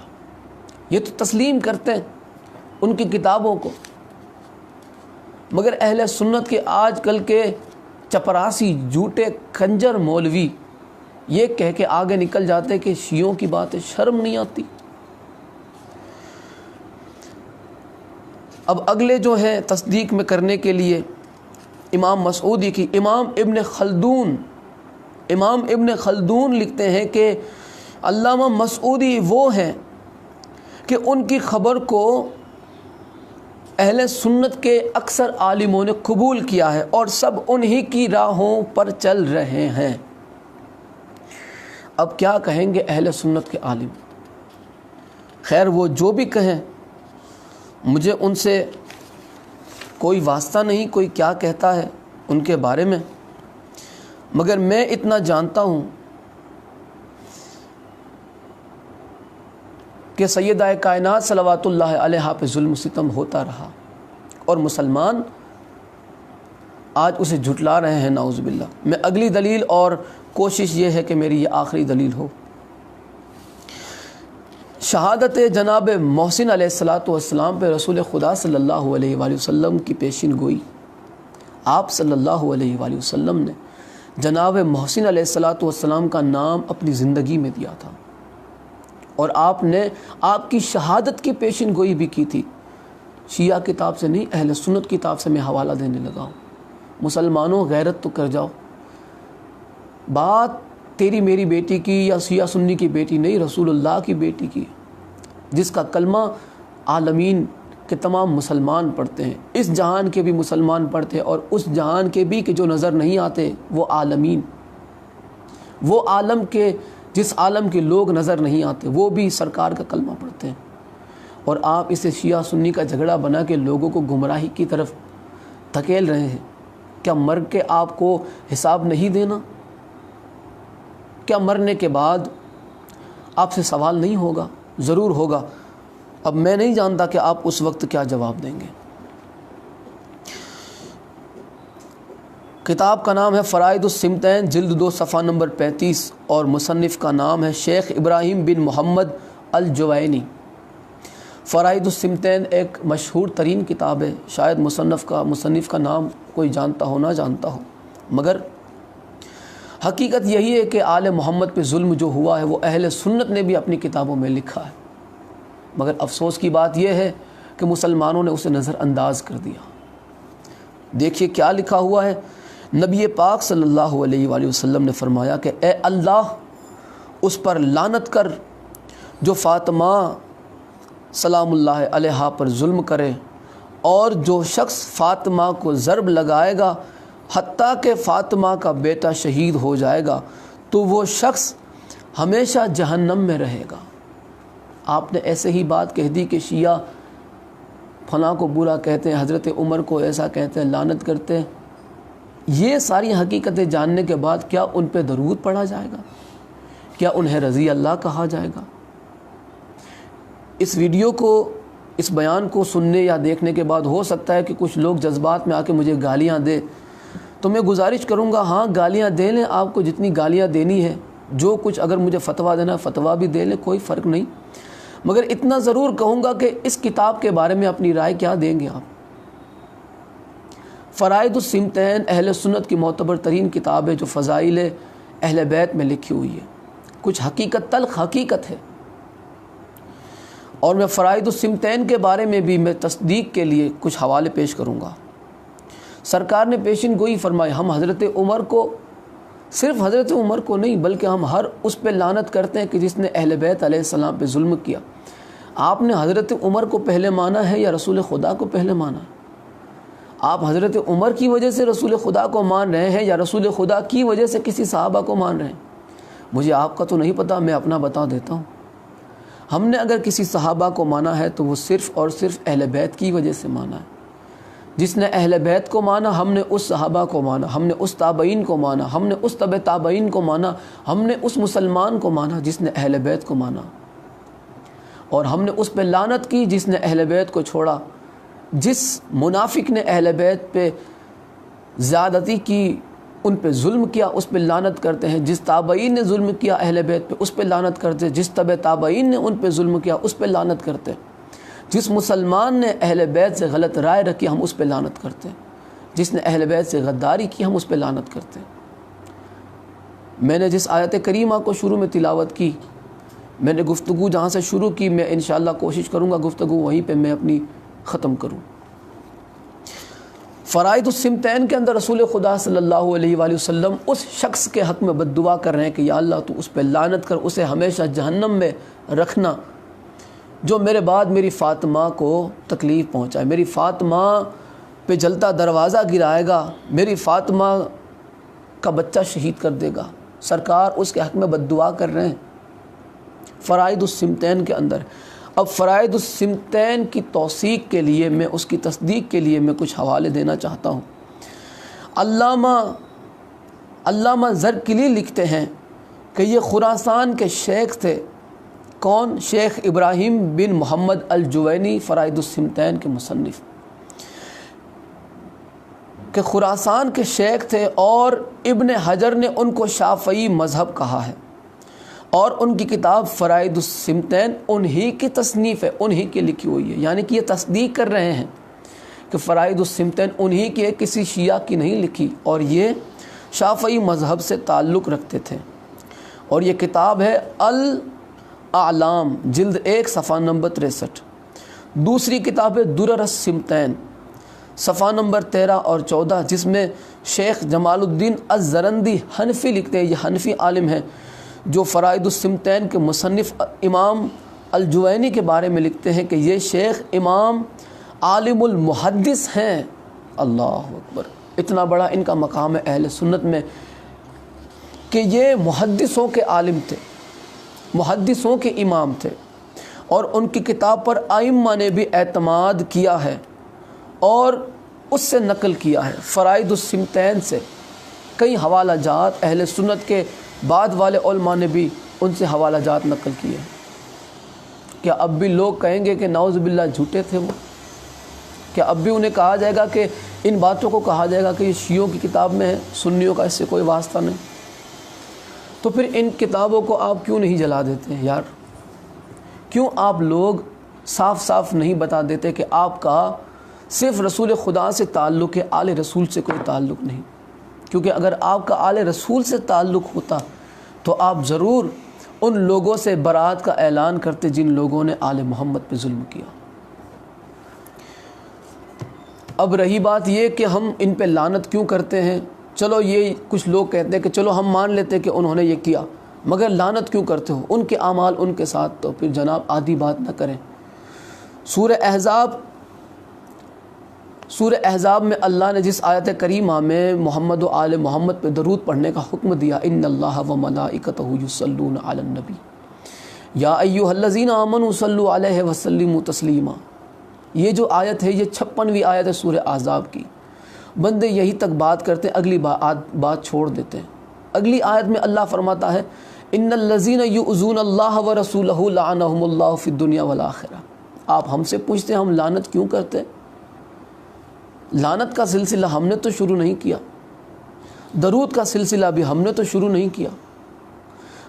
یہ تو تسلیم کرتے ہیں ان کی کتابوں کو، مگر اہل سنت کے آج کل کے چپراسی جھوٹے کنجر مولوی یہ کہہ کے آگے نکل جاتے کہ شیعوں کی باتیں شرم نہیں آتی۔ اب اگلے جو ہے تصدیق میں کرنے کے لیے امام مسعودی کی امام ابن خلدون لکھتے ہیں کہ علامہ مسعودی وہ ہیں کہ ان کی خبر کو اہل سنت کے اکثر عالموں نے قبول کیا ہے اور سب انہی کی راہوں پر چل رہے ہیں۔ اب کیا کہیں گے اہل سنت کے عالم؟ خیر وہ جو بھی کہیں، مجھے ان سے کوئی واسطہ نہیں، کوئی کیا کہتا ہے ان کے بارے میں، مگر میں اتنا جانتا ہوں کہ سیدہ کائنات صلوات اللہ علیہا پہ ظلم و ستم ہوتا رہا اور مسلمان آج اسے جھٹلا رہے ہیں، نعوذ باللہ۔ میں اگلی دلیل اور کوشش یہ ہے کہ میری یہ آخری دلیل ہو، شہادت جناب محسن علیہ السلام پہ رسول خدا صلی اللہ علیہ وآلہ وسلم کی پیشین گوئی۔ آپ صلی اللہ علیہ وآلہ وسلم نے جناب محسن علیہ السلام کا نام اپنی زندگی میں دیا تھا، اور آپ نے آپ کی شہادت کی پیشین گوئی بھی کی تھی۔ شیعہ کتاب سے نہیں، اہل سنت کتاب سے میں حوالہ دینے لگا ہوں۔ مسلمانوں غیرت تو کر جاؤ، بات تیری میری بیٹی کی یا شیعہ سنی کی بیٹی نہیں، رسول اللہ کی بیٹی کی، جس کا کلمہ عالمین کے تمام مسلمان پڑھتے ہیں، اس جہان کے بھی مسلمان پڑھتے ہیں اور اس جہان کے بھی کہ جو نظر نہیں آتے، وہ عالمین، وہ عالم کے جس عالم کے لوگ نظر نہیں آتے وہ بھی سرکار کا کلمہ پڑھتے ہیں، اور آپ اسے شیعہ سنی کا جھگڑا بنا کے لوگوں کو گمراہی کی طرف دھکیل رہے ہیں۔ کیا مر کے آپ کو حساب نہیں دینا؟ کیا مرنے کے بعد آپ سے سوال نہیں ہوگا؟ ضرور ہوگا۔ اب میں نہیں جانتا کہ آپ اس وقت کیا جواب دیں گے۔ کتاب کا نام ہے فرائض السمتین، جلد 2 صفحہ نمبر 35، اور مصنف کا نام ہے شیخ ابراہیم بن محمد الجوینی۔ فرائض السمتین ایک مشہور ترین کتاب ہے، شاید مصنف کا نام کوئی جانتا ہو نہ جانتا ہو، مگر حقیقت یہی ہے کہ آل محمد پہ ظلم جو ہوا ہے وہ اہل سنت نے بھی اپنی کتابوں میں لکھا ہے، مگر افسوس کی بات یہ ہے کہ مسلمانوں نے اسے نظر انداز کر دیا۔ دیکھیے کیا لکھا ہوا ہے۔ نبی پاک صلی اللہ علیہ وآلہ وسلم نے فرمایا کہ اے اللہ اس پر لعنت کر جو فاطمہ سلام اللہ علیہا پر ظلم کرے، اور جو شخص فاطمہ کو ضرب لگائے گا حتیٰ کہ فاطمہ کا بیٹا شہید ہو جائے گا تو وہ شخص ہمیشہ جہنم میں رہے گا۔ آپ نے ایسے ہی بات کہہ دی کہ شیعہ فلاں کو برا کہتے ہیں، حضرت عمر کو ایسا کہتے ہیں، لعنت کرتے ہیں۔ یہ ساری حقیقتیں جاننے کے بعد کیا ان پہ درود پڑھا جائے گا؟ کیا انہیں رضی اللہ کہا جائے گا؟ اس ویڈیو کو، اس بیان کو سننے یا دیکھنے کے بعد ہو سکتا ہے کہ کچھ لوگ جذبات میں آ کے مجھے گالیاں دے، تو میں گزارش کروں گا ہاں گالیاں دے لیں، آپ کو جتنی گالیاں دینی ہے، جو کچھ اگر مجھے فتویٰ دینا ہے فتویٰ بھی دے لیں، کوئی فرق نہیں، مگر اتنا ضرور کہوں گا کہ اس کتاب کے بارے میں اپنی رائے کیا دیں گے آپ؟ فرائض السمتین اہل سنت کی معتبر ترین کتاب ہے جو فضائل اہل بیت میں لکھی ہوئی ہے، کچھ حقیقت تلخ حقیقت ہے، اور میں فرائض السمتین کے بارے میں بھی میں تصدیق کے لیے کچھ حوالے پیش کروں گا۔ سرکار نے پیشن گوئی فرمائی، ہم حضرت عمر کو، صرف حضرت عمر کو نہیں بلکہ ہم ہر اس پہ لعنت کرتے ہیں کہ جس نے اہل بیت علیہ السلام پہ ظلم کیا۔ آپ نے حضرت عمر کو پہلے مانا ہے یا رسول خدا کو پہلے مانا ہے؟ آپ حضرت عمر کی وجہ سے رسول خدا کو مان رہے ہیں یا رسول خدا کی وجہ سے کسی صحابہ کو مان رہے ہیں؟ مجھے آپ کا تو نہیں پتہ، میں اپنا بتا دیتا ہوں۔ ہم نے اگر کسی صحابہ کو مانا ہے تو وہ صرف اور صرف اہل بیت کی وجہ سے مانا ہے۔ جس نے اہل بیت کو مانا، ہم نے اس صحابہ کو مانا، ہم نے اس تابعین کو مانا، ہم نے اس تبع تابعین کو مانا، ہم نے اس مسلمان کو مانا جس نے اہل بیت کو مانا، اور ہم نے اس پہ لعنت کی جس نے اہل بیت کو چھوڑا۔ جس منافق نے اہل بیت پہ زیادتی کی، ان پہ ظلم کیا، اس پہ لعنت کرتے ہیں۔ جس تابعین نے ظلم کیا اہل بیت پہ، اس پہ لعنت کرتے ہیں۔ جس تبع تابعین نے ان پہ ظلم کیا، اس پہ لعنت کرتے ہیں۔ جس مسلمان نے اہل بیت سے غلط رائے رکھی، ہم اس پہ لعنت کرتے ہیں۔ جس نے اہل بیت سے غداری کی، ہم اس پہ لعنت کرتے ہیں۔ میں نے جس آیت کریمہ کو شروع میں تلاوت کی، میں نے گفتگو جہاں سے شروع کی، میں انشاءاللہ کوشش کروں گا گفتگو وہیں پہ میں اپنی ختم کروں۔ فرائض السمتین کے اندر رسول خدا صلی اللہ علیہ وآلہ وسلم اس شخص کے حق میں بد دعا کر رہے ہیں کہ یا اللہ تو اس پہ لعنت کر، اسے ہمیشہ جہنم میں رکھنا، جو میرے بعد میری فاطمہ کو تکلیف پہنچائے، میری فاطمہ پہ جلتا دروازہ گرائے گا، میری فاطمہ کا بچہ شہید کر دے گا۔ سرکار اس کے حق میں بد دعا کر رہے ہیں فرائض السمتین کے اندر۔ اب فرائض السمتین کی توثیق کے لیے، میں اس کی تصدیق کے لیے میں کچھ حوالے دینا چاہتا ہوں۔ علامہ زرکلی لکھتے ہیں کہ یہ خراسان کے شیخ تھے۔ کون؟ شیخ ابراہیم بن محمد الجوینی، فرائض السمتین کے مصنف، کہ خراسان کے شیخ تھے، اور ابن حجر نے ان کو شافعی مذہب کہا ہے، اور ان کی کتاب فرائض السمتین انہی کی تصنیف ہے، انہی کی لکھی ہوئی ہے، یعنی کہ یہ تصدیق کر رہے ہیں کہ فرائض السمتین انہی کی ہے، کسی شیعہ کی نہیں لکھی، اور یہ شافعی مذہب سے تعلق رکھتے تھے۔ اور یہ کتاب ہے الاعلام، جلد 1 صفحہ نمبر 63۔ دوسری کتاب ہے درر السمتین، صفحہ نمبر 13 اور 14، جس میں شیخ جمال الدین الزرندی حنفی لکھتے ہیں، یہ حنفی عالم ہیں جو فرائض السمتین کے مصنف امام الجوینی کے بارے میں لکھتے ہیں کہ یہ شیخ امام عالم المحدث ہیں۔ اللہ اکبر، اتنا بڑا ان کا مقام ہے اہل سنت میں کہ یہ محدثوں کے عالم تھے، محدثوں کے امام تھے، اور ان کی کتاب پر ائمہ نے بھی اعتماد کیا ہے اور اس سے نقل کیا ہے۔ فرائض السمتین سے کئی حوالہ جات اہل سنت کے بعد والے علماء نے بھی ان سے حوالہ جات نقل کیے ہیں۔ کیا اب بھی لوگ کہیں گے کہ نعوذ باللہ جھوٹے تھے وہ؟ کیا اب بھی انہیں کہا جائے گا کہ ان باتوں کو کہا جائے گا کہ یہ شیعوں کی کتاب میں ہے، سنیوں کا اس سے کوئی واسطہ نہیں؟ تو پھر ان کتابوں کو آپ کیوں نہیں جلا دیتے ہیں یار؟ کیوں آپ لوگ صاف صاف نہیں بتا دیتے کہ آپ کا صرف رسول خدا سے تعلق ہے، آل رسول سے کوئی تعلق نہیں؟ کیونکہ اگر آپ کا آل رسول سے تعلق ہوتا تو آپ ضرور ان لوگوں سے برات کا اعلان کرتے جن لوگوں نے آل محمد پہ ظلم کیا۔ اب رہی بات یہ کہ ہم ان پہ لعنت کیوں کرتے ہیں، چلو یہ کچھ لوگ کہتے ہیں کہ چلو ہم مان لیتے کہ انہوں نے یہ کیا، مگر لعنت کیوں کرتے ہو؟ ان کے اعمال ان کے ساتھ، تو پھر جناب آدھی بات نہ کریں۔ سورہ احزاب میں اللہ نے جس آیت کریمہ میں محمد و آل محمد پہ درود پڑھنے کا حکم دیا، ان اللہ و ملائکتہ یصلون علی النبی یا ایھا الذین آمنوا صلوا علیہ وسلموا تسلیما، یہ جو آیت ہے یہ 56ویں آیت ہے سورہ احزاب کی۔ بندے یہی تک بات کرتے ہیں، اگلی بات چھوڑ دیتے ہیں۔ اگلی آیت میں اللہ فرماتا ہے ان الذین یؤذون اللہ ورسولہ لعنہم اللہ فی الدنیا والآخرہ۔ آپ ہم سے پوچھتے ہیں ہم لعنت کیوں کرتے ہیں؟ لعنت کا سلسلہ ہم نے تو شروع نہیں کیا، درود کا سلسلہ بھی ہم نے تو شروع نہیں کیا،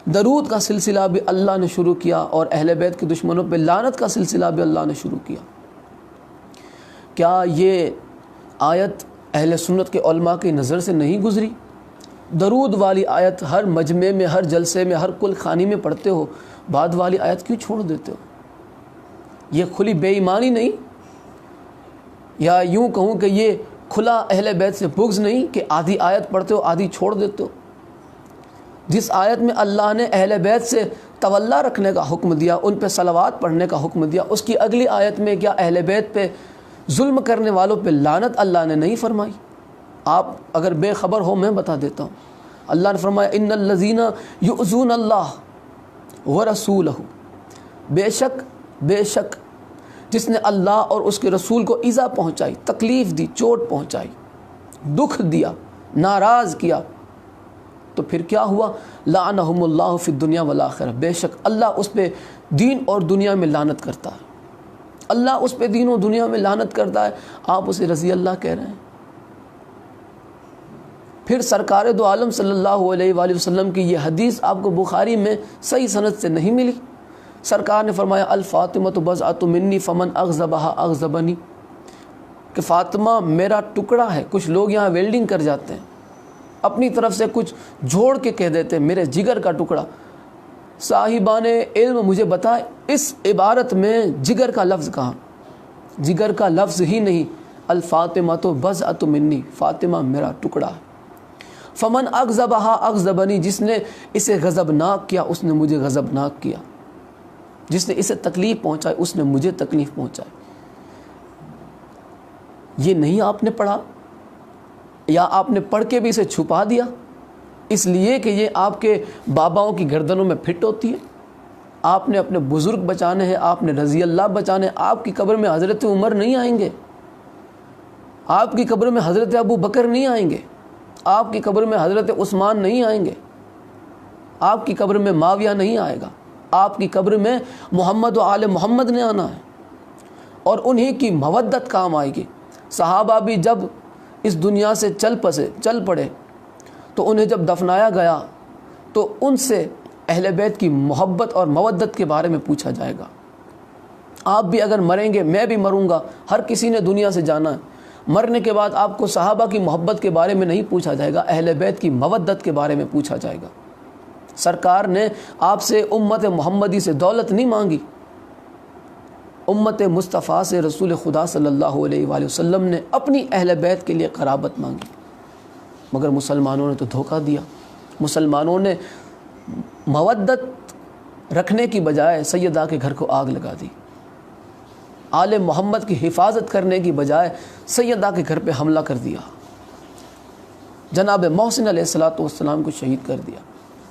درود کا سلسلہ بھی اللہ نے شروع کیا، اور اہل بیت کے دشمنوں پہ لعنت کا سلسلہ بھی اللہ نے شروع کیا۔ کیا یہ آیت اہل سنت کے علماء کی نظر سے نہیں گزری؟ درود والی آیت ہر مجمع میں، ہر جلسے میں، ہر کل خانی میں پڑھتے ہو، بعد والی آیت کیوں چھوڑ دیتے ہو؟ یہ کھلی بے ایمانی نہیں، یا یوں کہوں کہ یہ کھلا اہل بیت سے بغض نہیں کہ آدھی آیت پڑھتے ہو آدھی چھوڑ دیتے ہو؟ جس آیت میں اللہ نے اہل بیت سے تولا رکھنے کا حکم دیا، ان پہ صلوات پڑھنے کا حکم دیا، اس کی اگلی آیت میں کیا اہل بیت پہ ظلم کرنے والوں پہ لعنت اللہ نے نہیں فرمائی؟ آپ اگر بے خبر ہو میں بتا دیتا ہوں، اللہ نے فرمایا ان الذین یؤذون اللہ ورسولہ، بے شک جس نے اللہ اور اس کے رسول کو ایذا پہنچائی، تکلیف دی، چوٹ پہنچائی، دکھ دیا، ناراض کیا، تو پھر کیا ہوا؟ لعنہم اللہ فی الدنیا والآخرہ، بے شک اللہ اس پہ دین اور دنیا میں لعنت کرتا ہے، اللہ اس پہ دین و دنیا میں لعنت کرتا ہے، آپ اسے رضی اللہ کہہ رہے ہیں۔ پھر سرکار دو عالم صلی اللہ علیہ وآلہ وسلم کی یہ حدیث آپ کو بخاری میں صحیح سند سے نہیں ملی۔ سرکار نے فرمایا الفاطمۃ بضعۃ منی فمن اغضبھا اغضبنی، کہ فاطمہ میرا ٹکڑا ہے۔ کچھ لوگ یہاں ویلڈنگ کر جاتے ہیں، اپنی طرف سے کچھ جوڑ کے کہہ دیتے ہیں میرے جگر کا ٹکڑا۔ صاحبان علم مجھے بتائے اس عبارت میں جگر کا لفظ کہاں؟ جگر کا لفظ ہی نہیں، الفاطمۃ بضعۃ منی، فاطمہ میرا ٹکڑا ہے۔ فمن اغضبھا اغضبنی، جس نے اسے غضبناک کیا اس نے مجھے غضبناک کیا، جس نے اسے تکلیف پہنچائی اس نے مجھے تکلیف پہنچائی۔ یہ نہیں آپ نے پڑھا، یا آپ نے پڑھ کے بھی اسے چھپا دیا اس لیے کہ یہ آپ کے باباؤں کی گردنوں میں فٹ ہوتی ہے؟ آپ نے اپنے بزرگ بچانے ہیں، آپ نے رضی اللہ بچانے ہیں۔ آپ کی قبر میں حضرت عمر نہیں آئیں گے، آپ کی قبر میں حضرت ابو بکر نہیں آئیں گے، آپ کی قبر میں حضرت عثمان نہیں آئیں گے، آپ کی قبر میں معاویہ نہیں آئے گا، آپ کی قبر میں محمد و آل محمد نے آنا ہے، اور انہی کی مودت کام آئے گی۔ صحابہ بھی جب اس دنیا سے چل پڑے تو انہیں جب دفنایا گیا تو ان سے اہل بیت کی محبت اور مودت کے بارے میں پوچھا جائے گا۔ آپ بھی اگر مریں گے، میں بھی مروں گا، ہر کسی نے دنیا سے جانا ہے، مرنے کے بعد آپ کو صحابہ کی محبت کے بارے میں نہیں پوچھا جائے گا، اہل بیت کی مودت کے بارے میں پوچھا جائے گا۔ سرکار نے آپ سے امت محمدی سے دولت نہیں مانگی، امت مصطفیٰ سے رسول خدا صلی اللہ علیہ وآلہ وسلم نے اپنی اہل بیت کے لیے قرابت مانگی، مگر مسلمانوں نے تو دھوکہ دیا۔ مسلمانوں نے مودت رکھنے کی بجائے سیدہ کے گھر کو آگ لگا دی، آل محمد کی حفاظت کرنے کی بجائے سیدہ کے گھر پہ حملہ کر دیا، جناب محسن علیہ السلام کو شہید کر دیا۔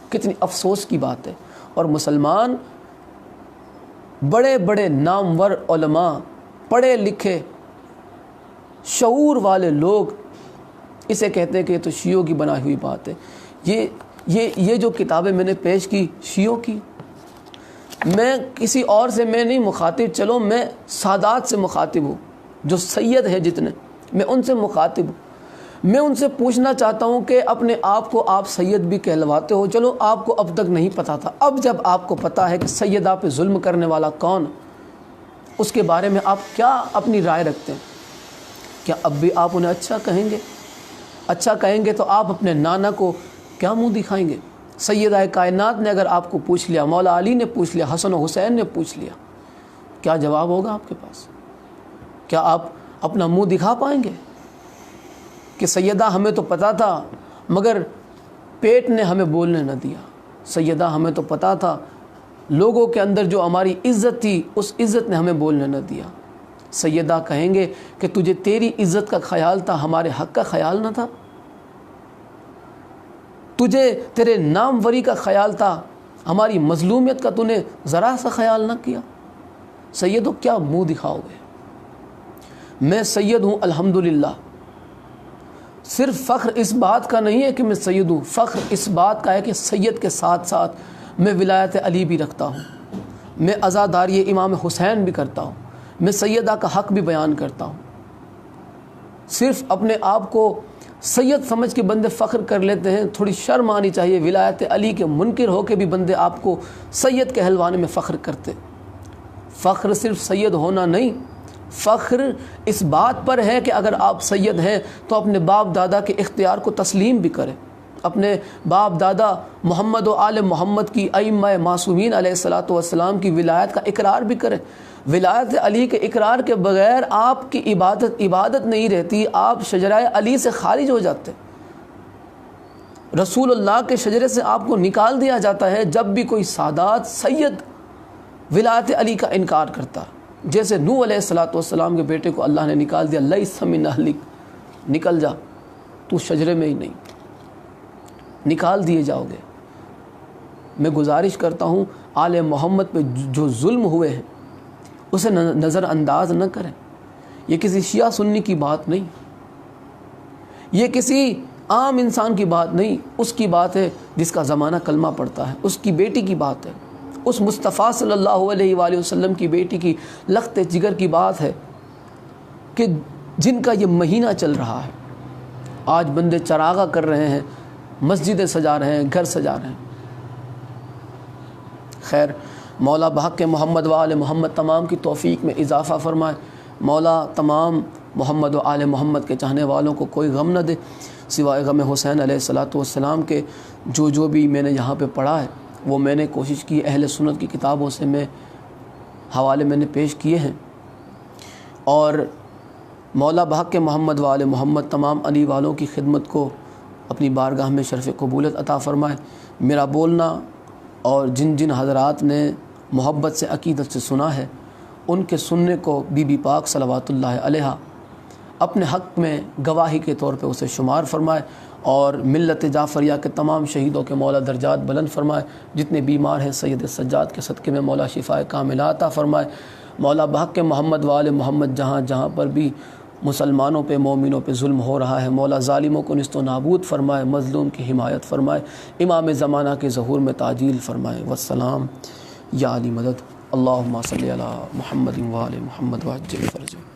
کتنی افسوس کی بات ہے۔ اور مسلمان بڑے بڑے نامور علماء، پڑھے لکھے شعور والے لوگ اسے کہتے ہیں کہ یہ تو شیعوں کی بنائی ہوئی بات ہے۔ یہ جو کتابیں میں نے پیش کی شیعوں کی، میں کسی اور سے میں نہیں مخاطب، چلو میں سادات سے مخاطب ہوں، جو سید ہے جتنے، میں ان سے مخاطب ہوں۔ میں ان سے پوچھنا چاہتا ہوں کہ اپنے آپ کو آپ سید بھی کہلواتے ہو، چلو آپ کو اب تک نہیں پتا تھا، اب جب آپ کو پتا ہے کہ سیدہ پہ ظلم کرنے والا کون، اس کے بارے میں آپ کیا اپنی رائے رکھتے ہیں؟ کیا اب بھی آپ انہیں اچھا کہیں گے؟ اچھا کہیں گے تو آپ اپنے نانا کو کیا منہ دکھائیں گے؟ سیدہ کائنات نے اگر آپ کو پوچھ لیا، مولا علی نے پوچھ لیا، حسن و حسین نے پوچھ لیا، کیا جواب ہوگا آپ کے پاس؟ کیا آپ اپنا منہ دکھا پائیں گے کہ سیدہ ہمیں تو پتہ تھا مگر پیٹ نے ہمیں بولنے نہ دیا، سیدہ ہمیں تو پتہ تھا، لوگوں کے اندر جو ہماری عزت تھی اس عزت نے ہمیں بولنے نہ دیا؟ سیدہ کہیں گے کہ تجھے تیری عزت کا خیال تھا، ہمارے حق کا خیال نہ تھا؟ تجھے تیرے ناموری کا خیال تھا، ہماری مظلومیت کا تو نے ذرا سا خیال نہ کیا؟ سیدو کیا منہ دکھاؤ گے؟ میں سید ہوں الحمدللہ، صرف فخر اس بات کا نہیں ہے کہ میں سید ہوں، فخر اس بات کا ہے کہ سید کے ساتھ ساتھ میں ولایت علی بھی رکھتا ہوں، میں عزاداری امام حسین بھی کرتا ہوں، میں سیدہ کا حق بھی بیان کرتا ہوں۔ صرف اپنے آپ کو سید سمجھ کے بندے فخر کر لیتے ہیں، تھوڑی شرم آنی چاہیے، ولایت علی کے منکر ہو کے بھی بندے آپ کو سید کہلوانے میں فخر کرتے۔ فخر صرف سید ہونا نہیں، فخر اس بات پر ہے کہ اگر آپ سید ہیں تو اپنے باپ دادا کے اختیار کو تسلیم بھی کریں، اپنے باپ دادا محمد و آل محمد کی ائمہ معصومین علیہ الصلاۃ والسلام کی ولایت کا اقرار بھی کریں۔ ولایت علی کے اقرار کے بغیر آپ کی عبادت نہیں رہتی، آپ شجرہ علی سے خارج ہو جاتے، رسول اللہ کے شجرے سے آپ کو نکال دیا جاتا ہے جب بھی کوئی سادات سید ولایت علی کا انکار کرتا۔ جیسے نوح علیہ الصلاۃ والسلام کے بیٹے کو اللہ نے نکال دیا، لیس من اہلک، نکل جا، تو شجرے میں ہی نہیں، نکال دیے جاؤ گے۔ میں گزارش کرتا ہوں آل محمد پہ جو ظلم ہوئے ہیں اسے نظر انداز نہ کریں۔ یہ کسی شیعہ سنی کی بات نہیں، یہ کسی عام انسان کی بات نہیں، اس کی بات ہے جس کا زمانہ کلمہ پڑھتا ہے، اس کی بیٹی کی بات ہے، اس مصطفیٰ صلی اللہ علیہ وآلہ وسلم کی بیٹی کی لخت جگر کی بات ہے کہ جن کا یہ مہینہ چل رہا ہے۔ آج بندے چراغاں کر رہے ہیں، مسجدیں سجا رہے ہیں، گھر سجا رہے ہیں۔ خیر، مولا بحق محمد و آل محمد تمام کی توفیق میں اضافہ فرمائے، مولا تمام محمد و آل محمد کے چاہنے والوں کو کوئی غم نہ دے سوائے غم حسین علیہ الصلاۃ والسلام کے۔ جو بھی میں نے یہاں پہ پڑھا ہے وہ میں نے کوشش کی، اہل سنت کی کتابوں سے میں حوالے میں نے پیش کیے ہیں، اور مولا بحق محمد و آل محمد تمام علی والوں کی خدمت کو اپنی بارگاہ میں شرف قبولیت عطا فرمائے۔ میرا بولنا اور جن جن حضرات نے محبت سے عقیدت سے سنا ہے ان کے سننے کو بی بی پاک صلوات اللہ علیہا اپنے حق میں گواہی کے طور پہ اسے شمار فرمائے، اور ملت جعفریہ کے تمام شہیدوں کے مولا درجات بلند فرمائے، جتنے بیمار ہیں سید سجاد کے صدقے میں مولا شفائے کاملہ عطا فرمائے۔ مولا بحق محمد و آل محمد جہاں جہاں پر بھی مسلمانوں پہ مومنوں پہ ظلم ہو رہا ہے، مولا ظالموں کو نست و نابود فرمائے، مظلوم کی حمایت فرمائے، امام زمانہ کے ظہور میں تعجیل فرمائے۔ والسلام یا علی مدد، اللہم صلی علی محمد و آل محمد وعجل فرجہ۔